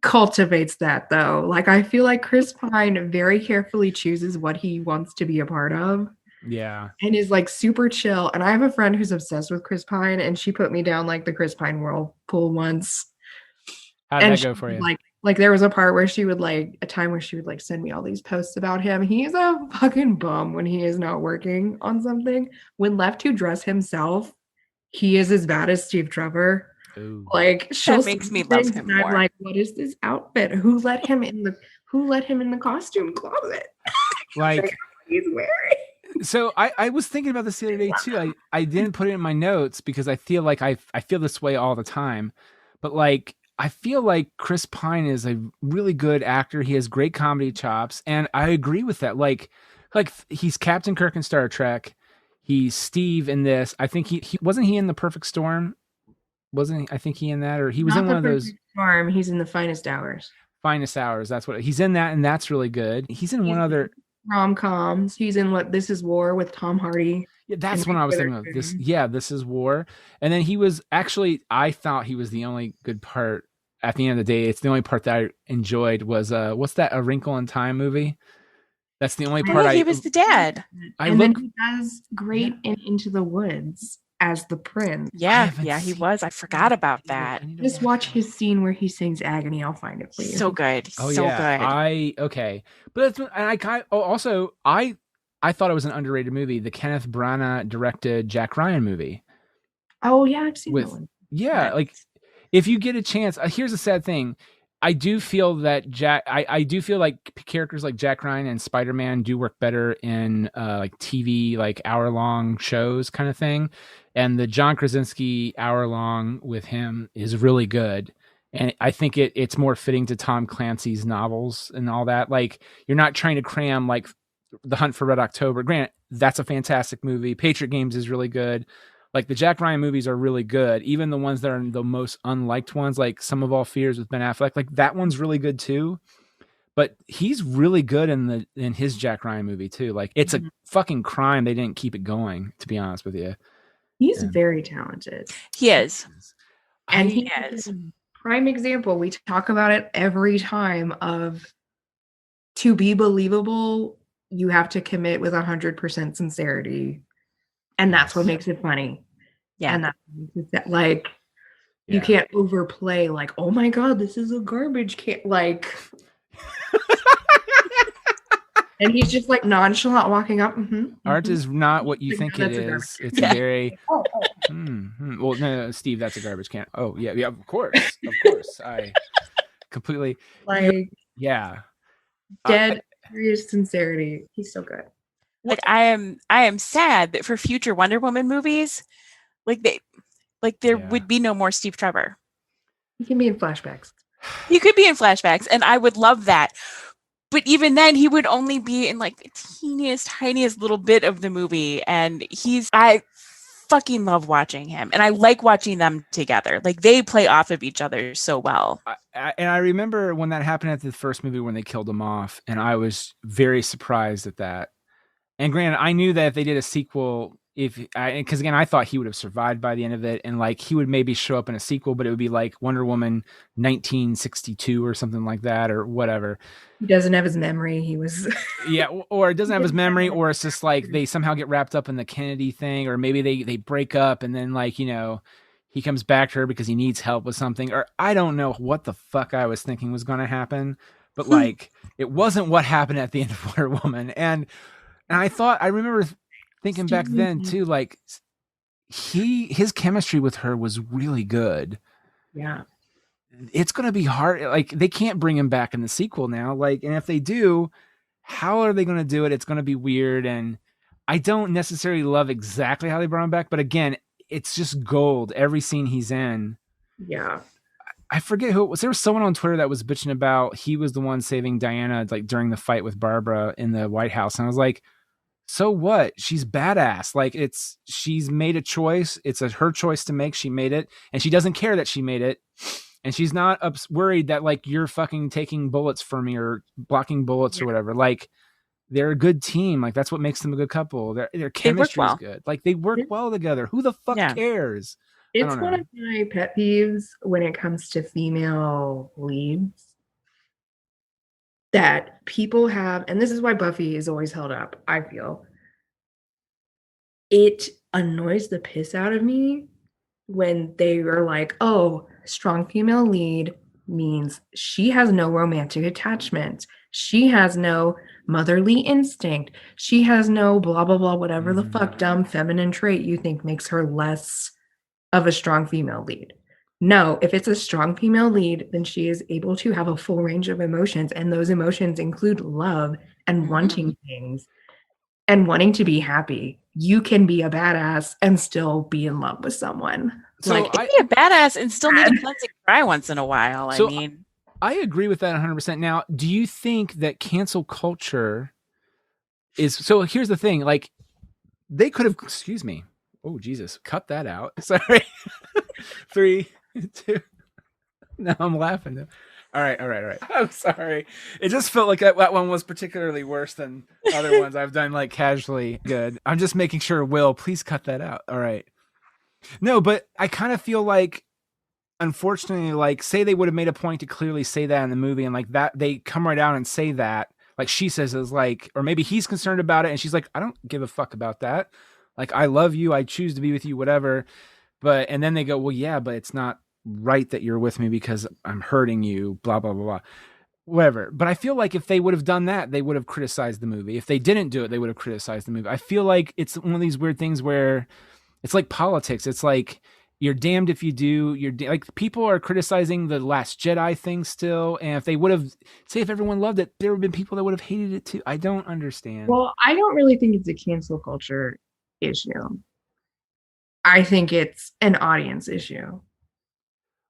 cultivates that, though. Like, I feel like Chris Pine very carefully chooses what he wants to be a part of. Yeah. And is like super chill. And I have a friend who's obsessed with Chris Pine, and she put me down like the Chris Pine whirlpool once. How did that go for you? Like there was a part where she would send me all these posts about him. He's a fucking bum when he is not working on something. When left to dress himself, he is as bad as Steve Trevor. Ooh. Like, that makes me love him more. I'm like, what is this outfit? Who let him in the costume closet? Like he's wearing. So I was thinking about this the other day too. I didn't put it in my notes because I feel like I feel this way all the time. But like, I feel like Chris Pine is a really good actor. He has great comedy chops, and I agree with that. Like he's Captain Kirk in Star Trek. He's Steve in this. I think he wasn't he in The Perfect Storm? Wasn't he? I think he in that, or he was in one of those. Storm. He's in The Finest Hours. Finest Hours. That's what he's in that, and that's really good. He's in one other rom-coms. He's in This Is War with Tom Hardy. Yeah, that's what I was thinking of. This Is War. And then he was actually, I thought he was the only good part at the end of the day. It's the only part that I enjoyed was what's that, A Wrinkle in Time movie? That's the only part he was the dad. Then he does great in Into the Woods as the prince. Yeah, he was. I forgot about that. Just watch his scene where he sings Agony. I'll find it for you. So good. Oh, so yeah. good. Okay. But I thought it was an underrated movie, the Kenneth Branagh directed Jack Ryan movie. Oh yeah, I've seen that one. Yeah, like if you get a chance, here's a sad thing. I do feel that I do feel like characters like Jack Ryan and Spider-Man do work better in like TV, like hour-long shows kind of thing. And the John Krasinski hour-long with him is really good. And I think it's more fitting to Tom Clancy's novels and all that. Like, you're not trying to cram like The Hunt for Red October. Granted, that's a fantastic movie. Patriot Games is really good. Like, the Jack Ryan movies are really good. Even the ones that are the most unliked ones, like Sum of All Fears with Ben Affleck, like that one's really good too. But he's really good in his Jack Ryan movie too. Like, it's a fucking crime they didn't keep it going, to be honest with you. He's very talented. He is. And he is a prime example. We talk about it every time of, to be believable, you have to commit with 100% sincerity. And that's what makes it funny. Yeah. And that, like, you can't overplay, like, oh my God, this is a garbage can. Like, and he's just like nonchalant walking up. Art is not what you think it is. It's very. Well, no, Steve, that's a garbage can. Oh, yeah, of course. I completely. Like, dead, serious sincerity. He's so good. Like, I am sad that for future Wonder Woman movies, there would be no more Steve Trevor. He can be in flashbacks. He could be in flashbacks, and I would love that. But even then, he would only be in like the teeniest, tiniest little bit of the movie. And I fucking love watching him. And I like watching them together. Like, they play off of each other so well. And I remember when that happened at the first movie when they killed him off. And I was very surprised at that. And granted, I knew that if they did a sequel, because again, I thought he would have survived by the end of it, and like he would maybe show up in a sequel, but it would be like Wonder Woman 1962 or something like that, or whatever. He doesn't have his memory. He was or it doesn't have his memory, or it's just like they somehow get wrapped up in the Kennedy thing, or maybe they break up and then like, you know, he comes back to her because he needs help with something, or I don't know what the fuck I was thinking was going to happen, but like it wasn't what happened at the end of Wonder Woman. And I remember thinking back then too, like his chemistry with her was really good. Yeah. It's going to be hard. Like, they can't bring him back in the sequel now. Like, and if they do, how are they going to do it? It's going to be weird. And I don't necessarily love exactly how they brought him back, but again, it's just gold. Every scene he's in. Yeah. I forget who it was. There was someone on Twitter that was bitching about he was the one saving Diana like during the fight with Barbara in the White House. And I was like, so what? She's badass. Like she's made a choice. It's her choice to make. She made it, and she doesn't care that she made it. And she's not worried that like you're fucking taking bullets for me or blocking bullets or whatever. Like they're a good team. Like that's what makes them a good couple. Their chemistry is good. Like they work well together. Who the fuck cares? It's one of my pet peeves when it comes to female leads that people have, and this is why Buffy is always held up, I feel. It annoys the piss out of me when they are like, oh, strong female lead means she has no romantic attachment. She has no motherly instinct. She has no blah, blah, blah, whatever the fuck dumb feminine trait you think makes her less of a strong female lead. No, if it's a strong female lead, then she is able to have a full range of emotions. And those emotions include love and wanting things and wanting to be happy. You can be a badass and still be in love with someone. So like, be a badass and still need a cleansing cry once in a while. So I mean, I agree with that 100%. Now, do you think that cancel culture is, so here's the thing, like they could have, excuse me. Oh, Jesus, cut that out. Sorry. 3, 2. No, I'm laughing. All right. I'm sorry. It just felt like that one was particularly worse than other ones I've done like casually good. I'm just making sure, Will, please cut that out. All right. No, but I kind of feel like, unfortunately, like say they would have made a point to clearly say that in the movie and like that they come right out and say that, like she says is like, or maybe he's concerned about it and she's like, I don't give a fuck about that. Like, I love you. I choose to be with you, whatever. But, and then they go, well, yeah, but it's not right that you're with me because I'm hurting you, blah, blah, blah, blah, whatever. But I feel like if they would have done that, they would have criticized the movie. If they didn't do it, they would have criticized the movie. I feel like it's one of these weird things where it's like politics. It's like, you're damned if you do. Like people are criticizing the Last Jedi thing still. And if they would have, say if everyone loved it, there would have been people that would have hated it too. I don't understand. Well, I don't really think it's a cancel culture issue. I think it's an audience issue.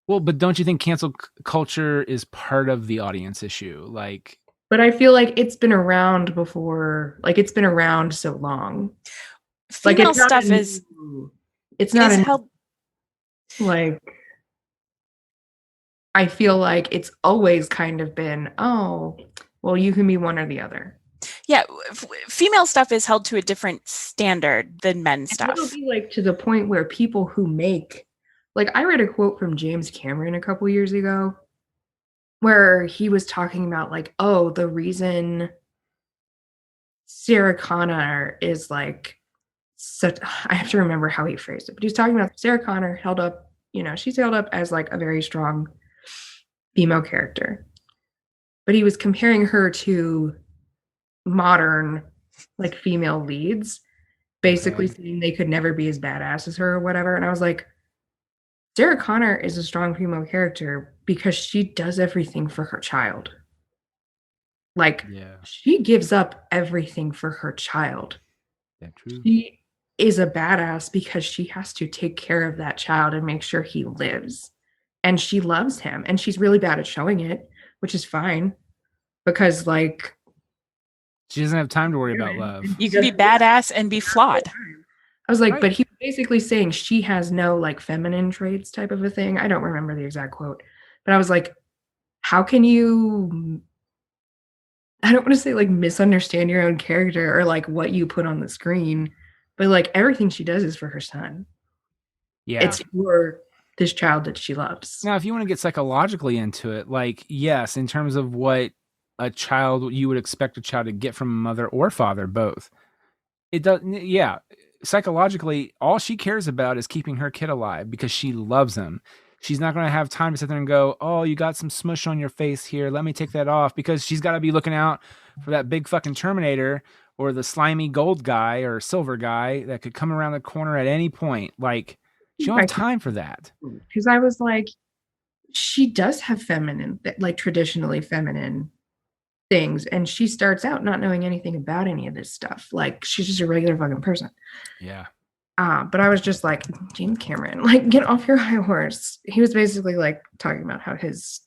Well, but don't you think cancel culture is part of the audience issue? Like, but I feel like it's been around before. Like it's been around so long. Female like stuff it's not like I feel like it's always kind of been, oh, well, you can be one or the other. Yeah, female stuff is held to a different standard than men's stuff. It'll be like to the point where people who make, like I read a quote from James Cameron a couple years ago where he was talking about like, oh, the reason Sarah Connor is like such, I have to remember how he phrased it, but he's talking about Sarah Connor held up, she's held up as like a very strong female character, but he was comparing her to modern like female leads, basically saying they could never be as badass as her or whatever. And I was like, Sarah Connor is a strong female character because she does everything for her child. Like she gives up everything for her child. Yeah, true. She is a badass because she has to take care of that child and make sure he lives. And she loves him. And she's really bad at showing it, which is fine. Because like she doesn't have time to worry about love. You can be badass and be flawed. I was like, but he was basically saying she has no like feminine traits type of a thing. I don't remember the exact quote. But I was like, how can you, I don't want to say like misunderstand your own character or like what you put on the screen, but like everything she does is for her son. Yeah. It's for this child that she loves. Now, if you want to get psychologically into it, like, yes, in terms of what a child, you would expect a child to get from a mother or father, both. It does. Yeah. Psychologically, all she cares about is keeping her kid alive because she loves him. She's not going to have time to sit there and go, oh, you got some smush on your face here. Let me take that off, because she's got to be looking out for that big fucking Terminator or the slimy gold guy or silver guy that could come around the corner at any point. Like, she don't have time for that. Because I was like, she does have feminine, like traditionally feminine things, and she starts out not knowing anything about any of this stuff. Like, she's just a regular fucking person. Yeah. But I was just like, James Cameron, like, get off your high horse. He was basically like talking about how his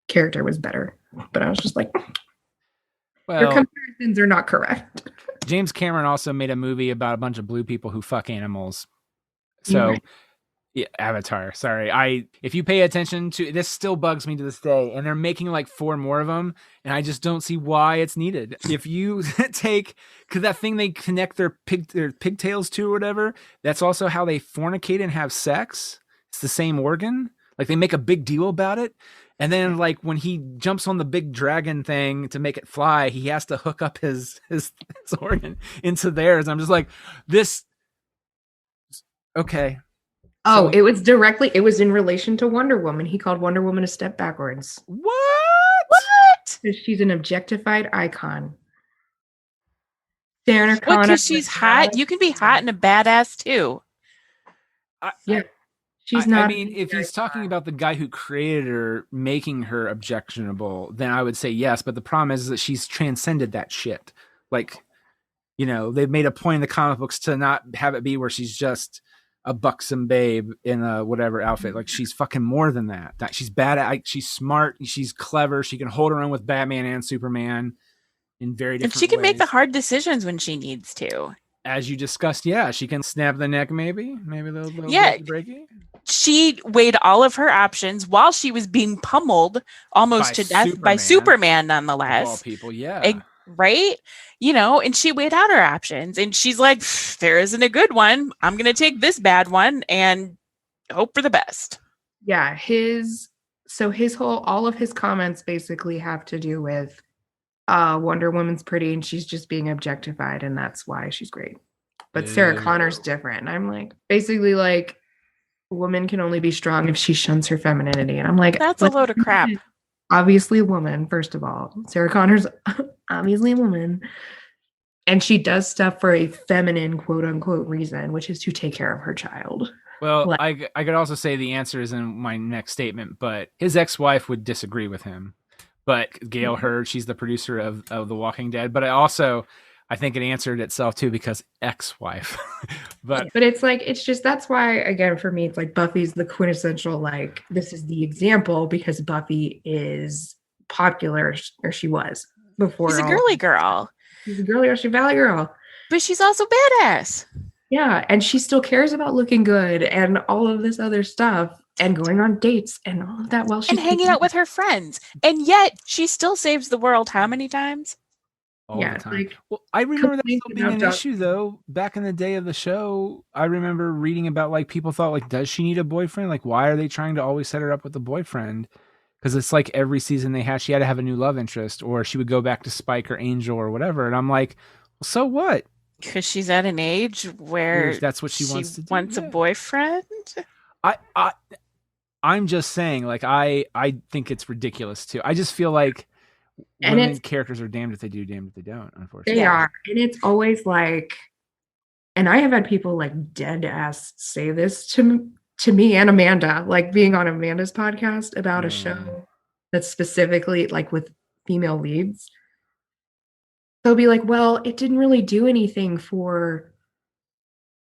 character was better, but I was just like, well, your comparisons are not correct. James Cameron also made a movie about a bunch of blue people who fuck animals. So yeah, Avatar. Sorry. If you pay attention to this, still bugs me to this day, and they're making like 4 more of them, and I just don't see why it's needed. If you take, because that thing they connect their pigtails to or whatever, that's also how they fornicate and have sex. It's the same organ. Like they make a big deal about it. And then like when he jumps on the big dragon thing to make it fly, he has to hook up his organ into theirs. I'm just like, this. Okay. Oh, it was in relation to Wonder Woman. He called Wonder Woman a step backwards. What? Because she's an objectified icon. Sarah Connor. Because she's hot. You can be hot and a badass too. She's not. I mean, if he's talking about the guy who created her, making her objectionable, then I would say yes. But the problem is that she's transcended that shit. Like, you know, they've made a point in the comic books to not have it be where she's just a buxom babe in a whatever outfit. Like she's fucking more than that. That she's bad. She's smart. She's clever. She can hold her own with Batman and Superman in very different And she can ways. make the hard decisions when she needs to. As you discussed, yeah, she can snap the neck. Maybe they'll breaky. She weighed all of her options while she was being pummeled almost to death by Superman, nonetheless. Of all people, yeah. Right? You know, and she weighed out her options and she's like, there isn't a good one. I'm going to take this bad one and hope for the best. Yeah. All of his comments basically have to do with Wonder Woman's pretty and she's just being objectified and that's why she's great. But Sarah Connor's different. And I'm like, basically like, a woman can only be strong if she shuns her femininity. And I'm like, that's a load of crap. Obviously a woman, first of all. Sarah Connor's obviously a woman. And she does stuff for a feminine, quote unquote, reason, which is to take care of her child. Well, I could also say the answer is in my next statement, but his ex-wife would disagree with him. But Gail Hurd, she's the producer of The Walking Dead. But I think it answered itself too because ex-wife. but it's just that's why again for me it's like Buffy's the quintessential like this is the example because Buffy is popular or she was before. She's a girly girl. She's a girly girl. She's a valley girl. But she's also badass. Yeah, and she still cares about looking good and all of this other stuff and going on dates and all of that while she's hanging out with her friends. And yet she still saves the world how many times? All the time. Like, well, I remember that still being an issue though. Back in the day of the show, I remember reading about like people thought like, does she need a boyfriend? Like, why are they trying to always set her up with a boyfriend? Because it's like every season she had to have a new love interest, or she would go back to Spike or Angel or whatever. And I'm like, well, so what? Because she's at an age where that's what she wants to do. Wants a boyfriend. I'm just saying, like, I think it's ridiculous too. I just feel like. Women characters are damned if they do, damned if they don't, unfortunately. They are. And it's always like, and I have had people like dead ass say this to me and Amanda, like being on Amanda's podcast about a show that's specifically like with female leads. They'll be like, well, it didn't really do anything for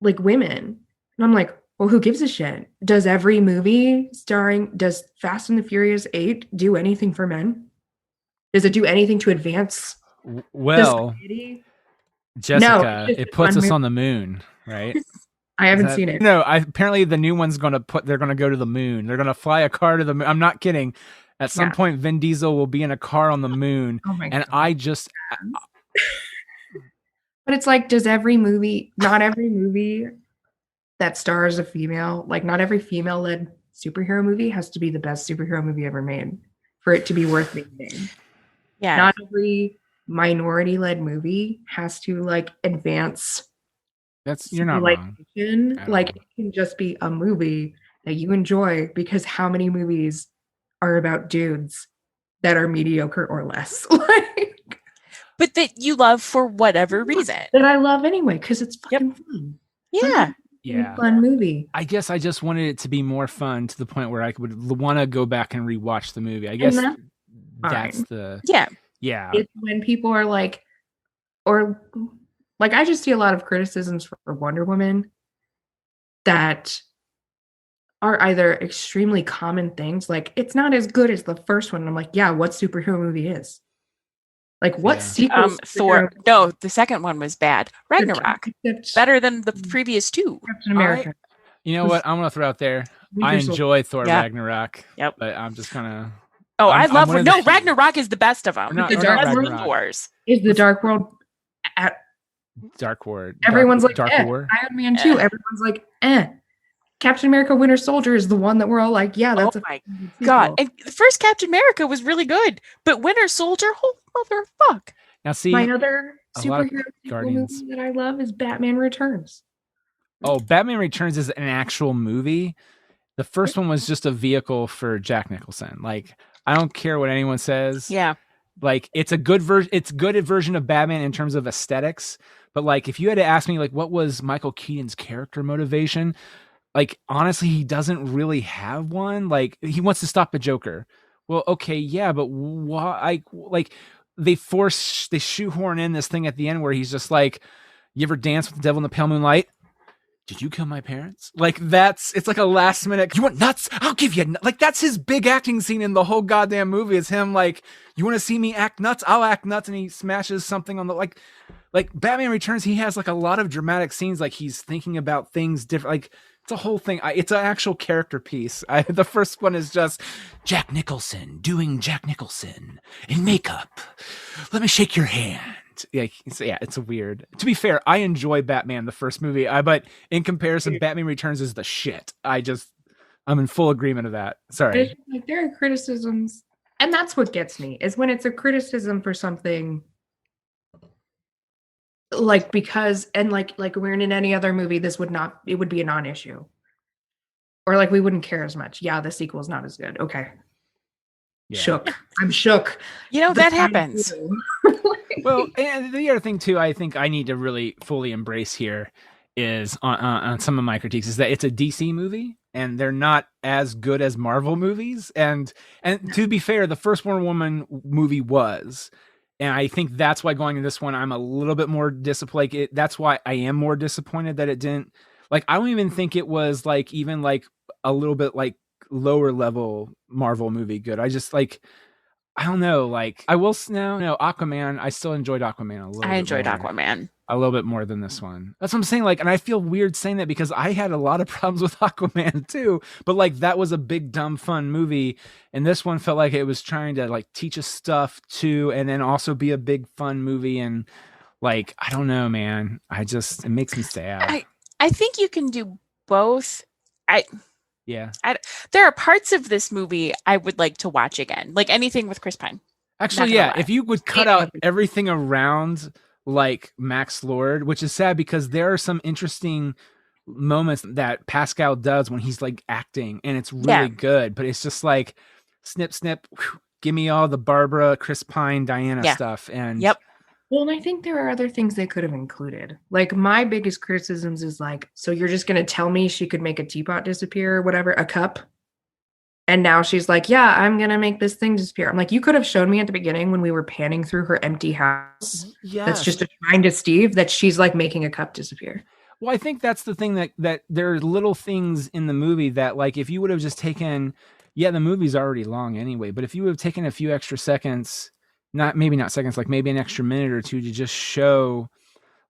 like women. And I'm like, well, who gives a shit? Does every movie does Fast and the Furious 8 do anything for men? Does it do anything to advance? Well, Jessica, it puts us on the moon, right? I haven't seen it. No, apparently the new one's they're going to go to the moon. They're going to fly a car to the moon. I'm not kidding. At some point, Vin Diesel will be in a car on the moon. Oh my God. But it's like, not every movie that stars a female, like not every female-led superhero movie has to be the best superhero movie ever made for it to be worth being made. Yeah. Not every minority-led movie has to like advance. You're not wrong. Like it can just be a movie that you enjoy because how many movies are about dudes that are mediocre or less? But that you love for whatever reason. That I love anyway because it's fucking fun. Yeah. Yeah. Fun movie. I guess I just wanted it to be more fun to the point where I would want to go back and rewatch the movie. I guess that's the yeah. It's when people are like, or like I just see a lot of criticisms for Wonder Woman that are either extremely common things, like it's not as good as the first one. And I'm like, yeah, what superhero movie is? Like what sequels? Thor. No, the second one was bad. Ragnarok. Better than the previous two. Captain America. You know what? I'm going to throw out there. I enjoy Thor Ragnarok. Yep. But I'm just going to... Oh, I love... No, Ragnarok is the best of them. The Dark World Wars. Is the Dark World... Dark World. Everyone's like, Dark War. Iron Man 2. Everyone's like, Captain America Winter Soldier is the one that we're all like, yeah, that's my God. And the first Captain America was really good, but Winter Soldier, oh motherfuck. Now see, my other superhero movie that I love is Batman Returns. Oh, Batman Returns is an actual movie. The first one was just a vehicle for Jack Nicholson. Like, I don't care what anyone says. Yeah. Like, it's a good version. It's a good version of Batman in terms of aesthetics. But like, if you had to ask me, like, what was Michael Keaton's character motivation? Like, honestly, he doesn't really have one. Like, he wants to stop the Joker. Well, okay, yeah, but why? Like, they shoehorn in this thing at the end where he's just like, you ever dance with the devil in the pale moonlight? Did you kill my parents? Like, it's like a last minute, you want nuts? I'll give you nuts. Like, that's his big acting scene in the whole goddamn movie. Is him like, you want to see me act nuts? I'll act nuts. And he smashes something on the, like Batman Returns. He has like a lot of dramatic scenes. Like, he's thinking about things different. Like, it's a whole thing. It's an actual character piece. The first one is just Jack Nicholson doing Jack Nicholson in makeup. Let me shake your hand. Yeah, it's a weird. To be fair, I enjoy Batman, the first movie. But in comparison, Batman Returns is the shit. I'm in full agreement of that. Sorry. Like, there are criticisms, and that's what gets me, is when it's a criticism for something. Like, because, and like we're in any other movie, it would be a non-issue. Or like, we wouldn't care as much. Yeah, the sequel is not as good. Okay. Yeah. Shook. I'm shook. You know, that happens. Well, and the other thing too, I think I need to really fully embrace here is on some of my critiques is that it's a DC movie and they're not as good as Marvel movies. And to be fair, the first Wonder Woman movie was. And I think that's why going to this one, I'm a little bit more disappointed. That's why I am more disappointed that it didn't. Like, I don't even think it was like even like a little bit like lower level Marvel movie good. I just like, I don't know. Like, I will now. No, Aquaman. I still enjoyed Aquaman a little. I enjoyed more. Aquaman a little bit more than this one. That's what I'm saying. Like, and I feel weird saying that because I had a lot of problems with Aquaman too. But like, that was a big, dumb, fun movie, and this one felt like it was trying to like teach us stuff too, and then also be a big, fun movie. And like, I don't know, man. It makes me sad. I think you can do both. Yeah. There are parts of this movie I would like to watch again, like anything with Chris Pine. Actually, yeah. If you would cut out everything around like Max Lord, which is sad because there are some interesting moments that Pascal does when he's like acting and it's really good, but it's just like snip, snip, whew, give me all the Barbara, Chris Pine, Diana stuff. And well, and I think there are other things they could have included. Like, my biggest criticisms is like, so you're just going to tell me she could make a teapot disappear or whatever, a cup. And now she's like, yeah, I'm going to make this thing disappear. I'm like, you could have shown me at the beginning when we were panning through her empty house. Yes. That's just a shrine to Steve that she's like making a cup disappear. Well, I think that's the thing that there are little things in the movie that like, if you would have just taken, the movie's already long anyway, but if you would have taken a few extra seconds, maybe not seconds, like maybe an extra minute or two to just show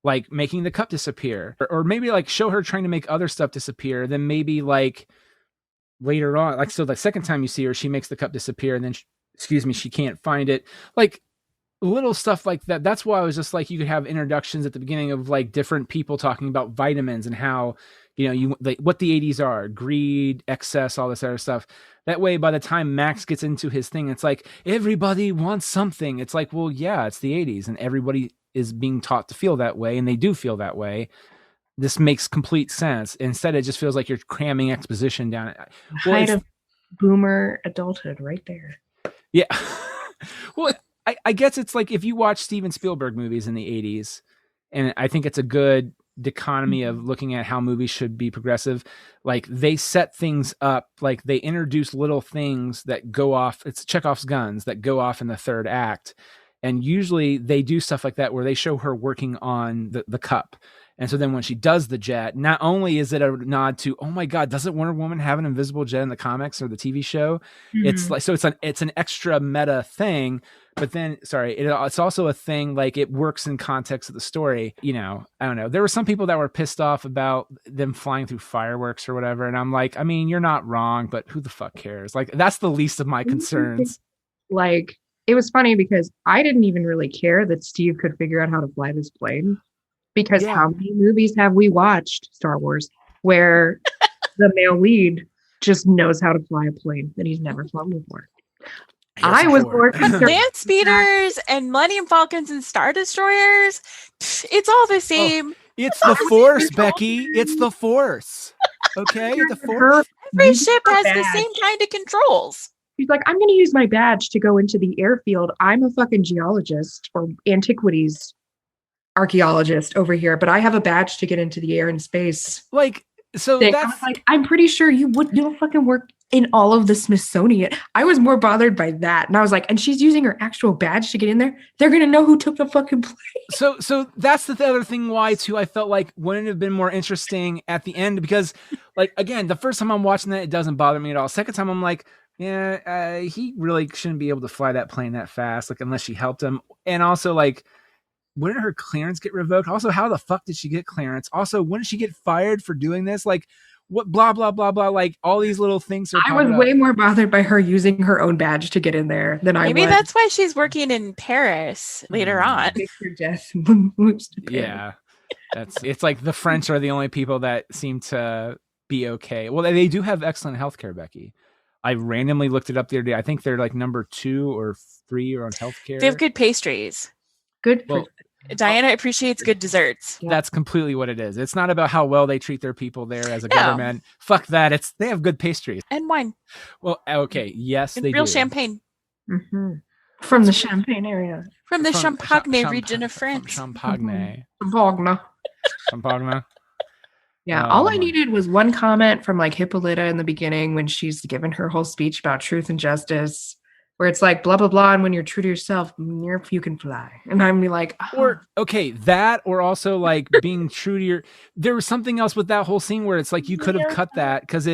like making the cup disappear or maybe like show her trying to make other stuff disappear, then maybe like later on, like, so the second time you see her, she makes the cup disappear and then she can't find it. Like little stuff like that. That's why I was just like, you could have introductions at the beginning of like different people talking about vitamins and how, what the 80s are, greed, excess, all this other stuff. That way, by the time Max gets into his thing, it's like, everybody wants something. It's like, well, yeah, it's the 80s and everybody is being taught to feel that way. And they do feel that way. This makes complete sense. Instead, it just feels like you're cramming exposition down it. Well, height of boomer adulthood right there. Yeah. Well, I guess it's like if you watch Steven Spielberg movies in the 80s, and I think it's a good dichotomy of looking at how movies should be progressive. Like they set things up, like they introduce little things that go off. It's Chekhov's guns that go off in the third act. And usually they do stuff like that where they show her working on the cup. And so then when she does the jet, not only is it a nod to, oh my God, doesn't Wonder Woman have an invisible jet in the comics or the TV show? It's like, so it's an extra meta thing, but then, it's also a thing, like it works in context of the story. You know, I don't know. There were some people that were pissed off about them flying through fireworks or whatever. And I'm like, I mean, you're not wrong, but who the fuck cares? Like, that's the least of my concerns. Like, it was funny because I didn't even really care that Steve could figure out how to fly this plane. Because how many movies have we watched, Star Wars, where the male lead just knows how to fly a plane that he's never flown before? I was more concerned. Land speeders and Millennium Falcons and Star Destroyers, it's all the same. It's the Force, Becky. It's the Force. Okay, the Force. Every ship has the same kind of controls. She's like, I'm going to use my badge to go into the airfield. I'm a fucking geologist or antiquities archaeologist over here, but I have a badge to get into the air and space. Like, so that's like, I'm pretty sure you don't fucking work in all of the Smithsonian. I was more bothered by that. And I was like, and she's using her actual badge to get in there. They're going to know who took the fucking plane. So that's the other thing why too, I felt like wouldn't it have been more interesting at the end, because like, again, the first time I'm watching that, it doesn't bother me at all. Second time I'm like, yeah, he really shouldn't be able to fly that plane that fast, like unless she helped him. And also like, wouldn't her clearance get revoked? Also, how the fuck did she get clearance? Also, wouldn't she get fired for doing this? Like, what, blah, blah, blah, blah. Like, all these little things are I was way more bothered by her using her own badge to get in there than I was. Maybe that's why she's working in Paris later on. Yeah. It's like the French are the only people that seem to be okay. Well, they do have excellent healthcare, Becky. I randomly looked it up the other day. I think they're like number 2 or 3 on healthcare. They have good pastries. Good. Well, Diana appreciates good desserts. That's completely what it is. It's not about how well they treat their people there as a government. Fuck that. They have good pastries and wine. Well, okay, yes, and they real do. champagne from the Champagne area, from the Champagne region of France. Champagne. Yeah, all I needed was one comment from like Hippolyta in the beginning when she's given her whole speech about truth and justice. Where it's like blah blah blah, and when you're true to yourself, you can fly. And I'm like, or okay, that, or also like being true to your. There was something else with that whole scene where it's like you could have cut that because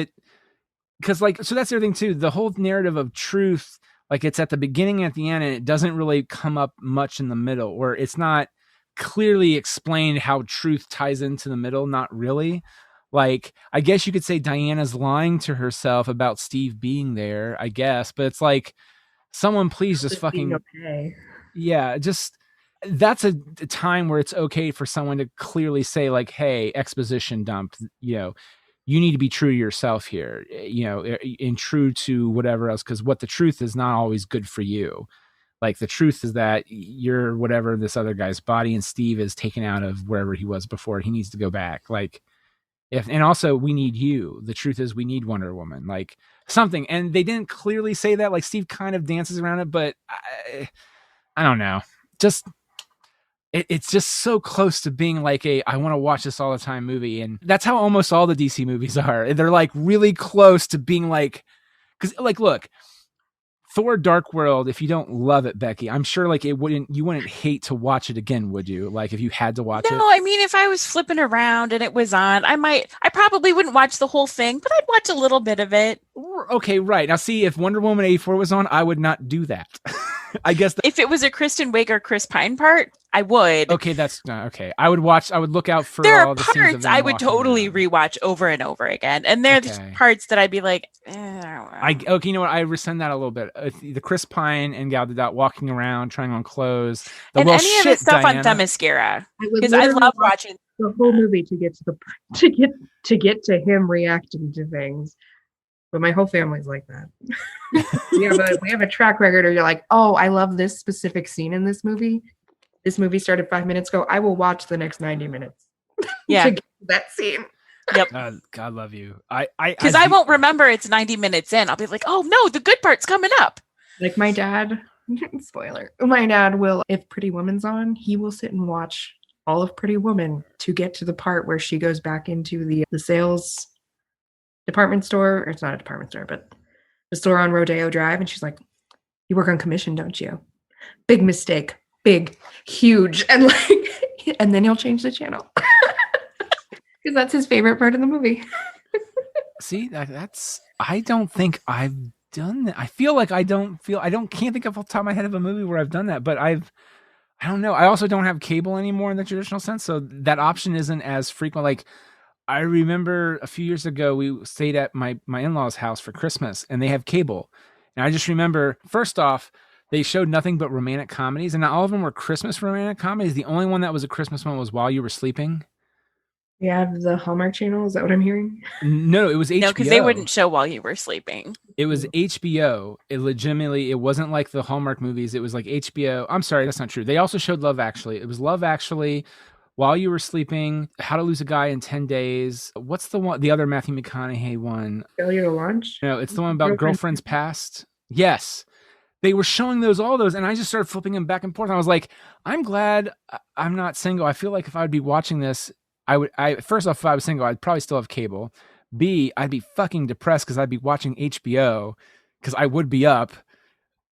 like, so that's the other thing too. The whole narrative of truth, like it's at the beginning and at the end, and it doesn't really come up much in the middle, or it's not clearly explained how truth ties into the middle. Not really. Like, I guess you could say Diana's lying to herself about Steve being there, I guess, but it's like. Someone please just fucking just that's a time where it's okay for someone to clearly say like, hey, exposition dump, you need to be true to yourself here, and true to whatever else, because what the truth is not always good for you. Like the truth is that you're whatever this other guy's body, and Steve is taken out of wherever he was before. He needs to go back. Like and also we need you. The truth is we need Wonder Woman. Like something, and they didn't clearly say that. Like Steve kind of dances around it, but I don't know. Just it's just so close to being like I want to watch this all the time movie, and that's how almost all the DC movies are. They're like really close to being like, because like look. Thor: Dark World, if you don't love it, Becky, I'm sure like you wouldn't hate to watch it again, would you? Like if you had to watch it? No, I mean if I was flipping around and it was on, I probably wouldn't watch the whole thing, but I'd watch a little bit of it. Okay, right. Now see, if Wonder Woman 84 was on, I would not do that. I guess if it was a Kristen Wiig or Chris Pine part, I would. Okay, that's okay. I would look out for there all are the scenes parts of them I would totally around. rewatch over and over again. And there are the parts that I'd be like, okay, you know what? I rescind that a little bit. The Chris Pine and Gal Gadot walking around, trying on clothes. And any of the stuff on Themyscira. Because I love watching the whole movie to get to him reacting to things. But my whole family's like that. we have a track record where you're like, oh, I love this specific scene in this movie. This movie started 5 minutes ago. I will watch the next 90 minutes. Yeah. To get that scene. Yep. God love you. Because I won't remember it's 90 minutes in. I'll be like, oh no, the good part's coming up. Like my dad, spoiler. My dad will, if Pretty Woman's on, he will sit and watch all of Pretty Woman to get to the part where she goes back into the sales department store, or it's not a department store, but the store on Rodeo Drive, and she's like, you work on commission, don't you? Big mistake. Big, huge, and like, and then he'll change the channel. Because that's his favorite part of the movie. See, that's. I don't think I've done that. I feel like I can't think off the top of my head of a movie where I've done that, but I don't know. I also don't have cable anymore in the traditional sense, so that option isn't as frequent. Like, I remember a few years ago, we stayed at my in-laws' house for Christmas, and they have cable. And I just remember, first off, they showed nothing but romantic comedies, and not all of them were Christmas romantic comedies. The only one that was a Christmas one was While You Were Sleeping. You have the Hallmark Channel? Is that what I'm hearing? No, it was HBO. No, because they wouldn't show While You Were Sleeping. It was HBO. It wasn't like the Hallmark movies. It was like HBO. I'm sorry, that's not true. They also showed Love Actually. It was Love Actually, While You Were Sleeping, How to Lose a Guy in 10 Days. What's the other Matthew McConaughey one? Failure to Launch? No, it's the one about Girlfriend's Past. Yes. They were showing all those, and I just started flipping them back and forth. And I was like, I'm glad I'm not single. I feel like if I would be watching this, first off, if I was single, I'd probably still have cable. B, I'd be fucking depressed because I'd be watching HBO because I would be up.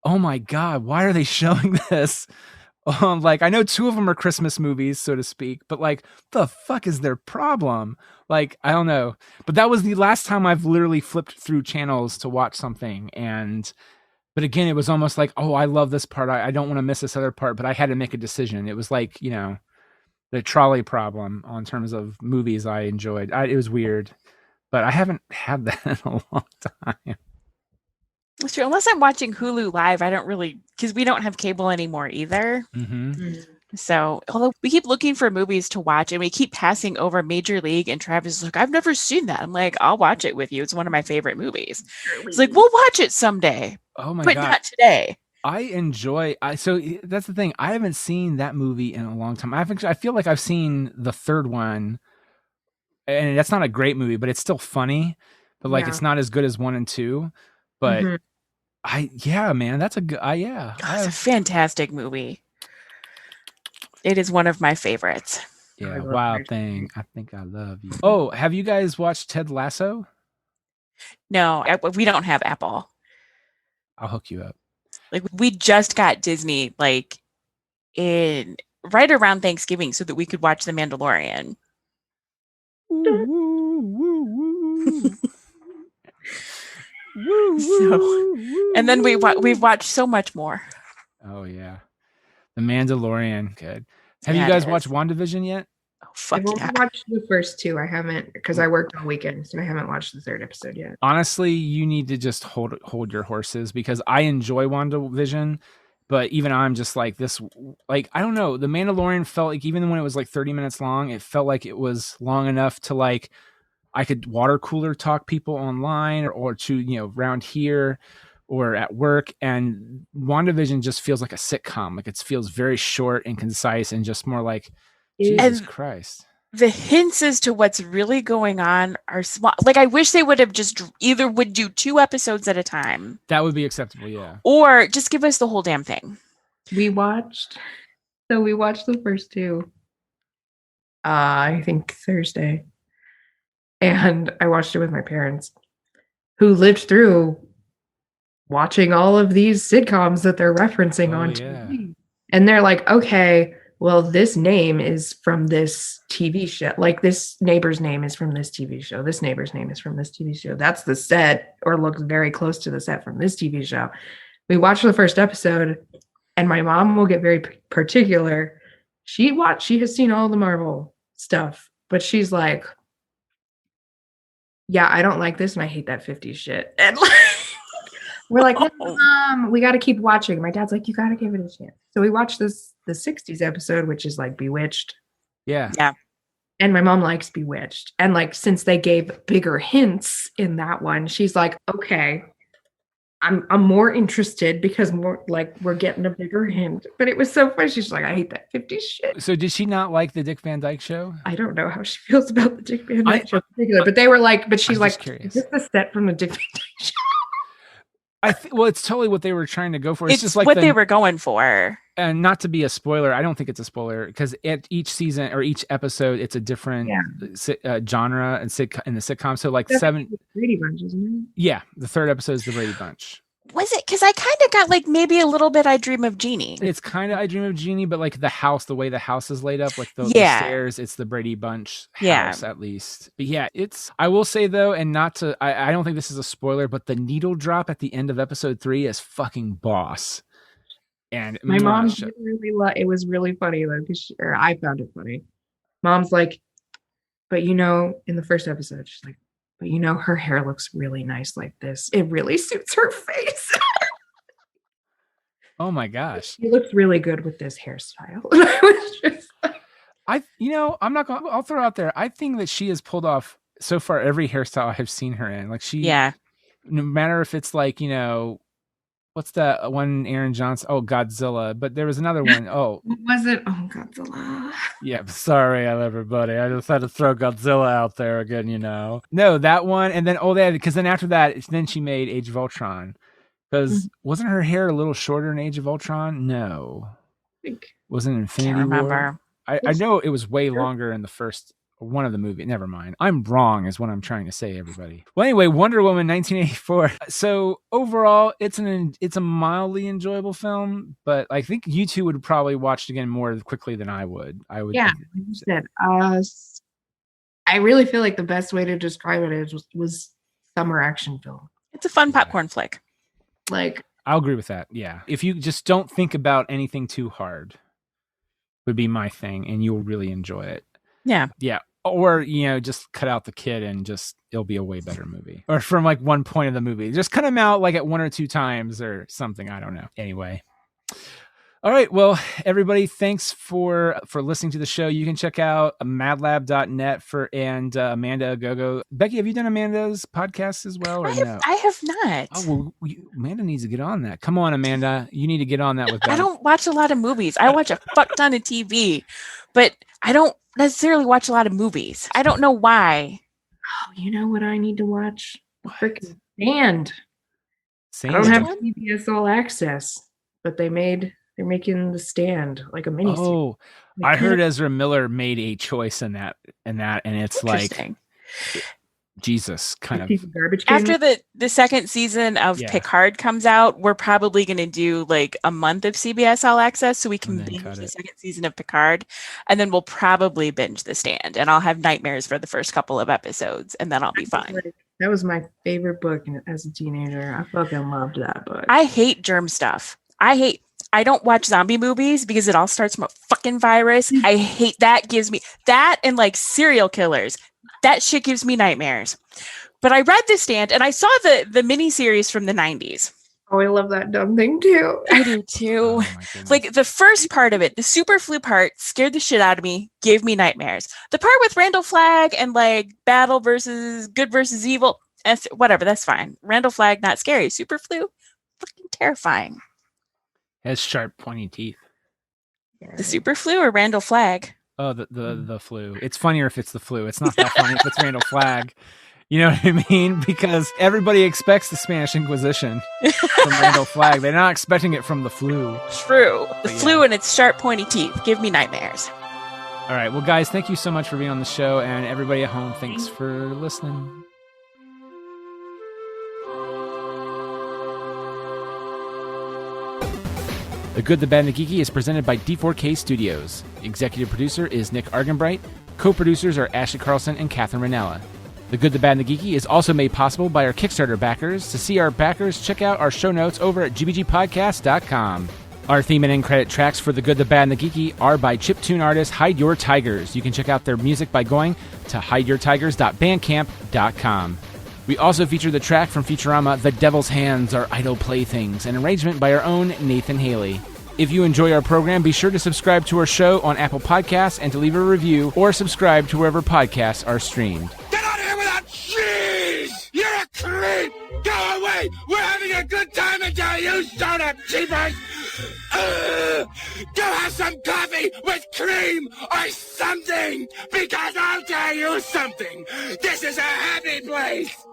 Oh my God, why are they showing this? Like, I know two of them are Christmas movies, so to speak, but like, the fuck is their problem? Like, I don't know. But that was the last time I've literally flipped through channels to watch something. But again, it was almost like, oh, I love this part. I don't want to miss this other part, but I had to make a decision. It was like, the trolley problem in terms of movies I enjoyed. It was weird, but I haven't had that in a long time. That's true. Unless I'm watching Hulu Live, I don't really, because we don't have cable anymore either. Mm-hmm. So, although we keep looking for movies to watch and we keep passing over Major League, and Travis is like, I've never seen that. I'm like, I'll watch it with you. It's one of my favorite movies. It's like, we'll watch it someday. Oh my God. But not today. So that's the thing. I haven't seen that movie in a long time. I feel like I've seen the third one, and that's not a great movie, but it's still funny. But like, it's not as good as 1 and 2. But man, that's a good. It's a fantastic movie. It is one of my favorites. Yeah, Wild Thing. I think I love you. Oh, have you guys watched Ted Lasso? No, we don't have Apple. I'll hook you up. Like, we just got Disney like in right around Thanksgiving so that we could watch The Mandalorian. And then we've watched so much more. Oh yeah, The Mandalorian. Good. Have you guys watched WandaVision yet? Oh, fuck yeah. I've watched the first 2. I haven't, because I worked all weekend, so I haven't watched the 3rd episode yet. Honestly, you need to just hold your horses, because I enjoy WandaVision, but even I'm just like this. Like, I don't know. The Mandalorian felt like, even when it was like 30 minutes long, it felt like it was long enough to like, I could water cooler talk people online or to, around here or at work. And WandaVision just feels like a sitcom. Like, it feels very short and concise and just more like, Jesus Christ. The hints as to what's really going on are small. Like, I wish they would have just either would do 2 episodes at a time. That would be acceptable, yeah. Or just give us the whole damn thing. We watched the first 2, I think Thursday. And I watched it with my parents, who lived through watching all of these sitcoms that they're referencing on TV. And they're like, okay, well, this name is from this TV show. Like, this neighbor's name is from this TV show. This neighbor's name is from this TV show. That's the set, or looks very close to the set from this TV show. We watched the first episode, and my mom will get very particular. She has seen all the Marvel stuff, but she's like, yeah, I don't like this, and I hate that 50s shit. And like, we're like, Mom, we got to keep watching. My dad's like, you got to give it a chance. So we watched the 60s episode, which is like Bewitched. Yeah. And my mom likes Bewitched. And like, since they gave bigger hints in that one, she's like, okay, I'm more interested because more like we're getting a bigger hint. But it was so funny. She's like, I hate that 50s shit. So did she not like the Dick Van Dyke Show? I don't know how she feels about the Dick Van Dyke show in particular, but they were like, but she's like, curious. Is this the set from the Dick Van Dyke show? Well, it's totally what they were trying to go for. It's just like what they were going for. And not to be a spoiler, I don't think it's a spoiler, because at each season or each episode, it's a different genre and in the sitcom. So like That's the Brady Bunch, isn't it? Yeah, the 3rd episode is the Brady Bunch. Was it? Because I kind of got like maybe a little bit I Dream of Jeannie. It's kind of I Dream of Jeannie, but like the house, the way the house is laid up, like the stairs, it's the Brady Bunch house at least. But yeah, I will say though, and not to, I don't think this is a spoiler, but the needle drop at the end of episode 3 is fucking boss. And my mom didn't really it was really funny though, because I found it funny. Mom's like, but in the first episode, she's like, but her hair looks really nice like this. It really suits her face. Oh my gosh. She looks really good with this hairstyle. I was just like, I'll throw out there. I think that she has pulled off so far every hairstyle I have seen her in. Like no matter if it's like, what's that one Aaron Johnson? Oh, Godzilla. But there was another one. Oh, what was it? Oh, Godzilla. Yeah, sorry, everybody. I just had to throw Godzilla out there again, No, that one. And then, because then after that, then she made Age of Ultron. Because wasn't her hair a little shorter in Age of Ultron? No. Wasn't Infinity War? Remember. I know it was way longer in the first one of the movie. Never mind. I'm wrong is what I'm trying to say, everybody. Well, anyway, Wonder Woman 1984. So overall, it's a mildly enjoyable film, but I think you two would probably watch it again more quickly than I would. Yeah, like you said. I really feel like the best way to describe it was summer action film. It's a fun popcorn flick. Like, I'll agree with that. Yeah. If you just don't think about anything too hard would be my thing, and you'll really enjoy it. Yeah. Yeah. Or, just cut out the kid and it'll be a way better movie. Or from like one point of the movie. Just cut him out like at 1 or 2 times or something. I don't know. Anyway. All right. Well, everybody, thanks for listening to the show. You can check out madlab.net and Amanda Agogo. Becky, have you done Amanda's podcast as well? Or no? I have not. Oh, well, Amanda needs to get on that. Come on, Amanda. You need to get on that with Becky. I don't watch a lot of movies. I watch a fuck ton of TV, but I don't necessarily watch a lot of movies. I don't know why. Oh, you know what I need to watch? Freaking Stand. I don't have CBS All Access, but they're making The Stand like a mini. Oh, I heard Ezra Miller made a choice in that, and it's like Jesus kind of garbage. After the second season of Picard comes out, we're probably going to do like a month of CBS All Access so we can binge the second season of Picard, and then we'll probably binge The Stand, and I'll have nightmares for the first couple of episodes, and then I'll be fine. That was my favorite book as a teenager. I fucking loved that book. I hate germ stuff. I don't watch zombie movies because it all starts from a fucking virus. I hate that. Gives me that, and like serial killers. That shit gives me nightmares. But I read The Stand, and I saw the miniseries from the 90s. Oh, I love that dumb thing too. I do too. Like the first part of it, the super flu part, scared the shit out of me, gave me nightmares. The part with Randall Flagg and like battle versus good versus evil, whatever, that's fine. Randall Flagg, not scary. Super flu, fucking terrifying. Has sharp, pointy teeth. The super flu or Randall Flagg? Oh, the flu. It's funnier if it's the flu. It's not that funny if it's Randall Flagg. You know what I mean? Because everybody expects the Spanish Inquisition from Randall Flagg. They're not expecting it from the flu. True. The flu and its sharp, pointy teeth give me nightmares. All right. Well, guys, thank you so much for being on the show. And everybody at home, thanks for listening. The Good, the Bad, and the Geeky is presented by D4K Studios. Executive producer is Nick Argenbright. Co-producers are Ashley Carlson and Catherine Ranella. The Good, the Bad, and the Geeky is also made possible by our Kickstarter backers. To see our backers, check out our show notes over at gbgpodcast.com. Our theme and end credit tracks for The Good, the Bad, and the Geeky are by chiptune artist Hide Your Tigers. You can check out their music by going to hideyourtigers.bandcamp.com. We also feature the track from Futurama, The Devil's Hands Are Idle Playthings, an arrangement by our own Nathan Haley. If you enjoy our program, be sure to subscribe to our show on Apple Podcasts and to leave a review or subscribe to wherever podcasts are streamed. Get out of here without cheese! You're a creep! Go away! We're having a good time until you showed up, cheapers! Go have some coffee with cream or something! Because I'll tell you something! This is a happy place!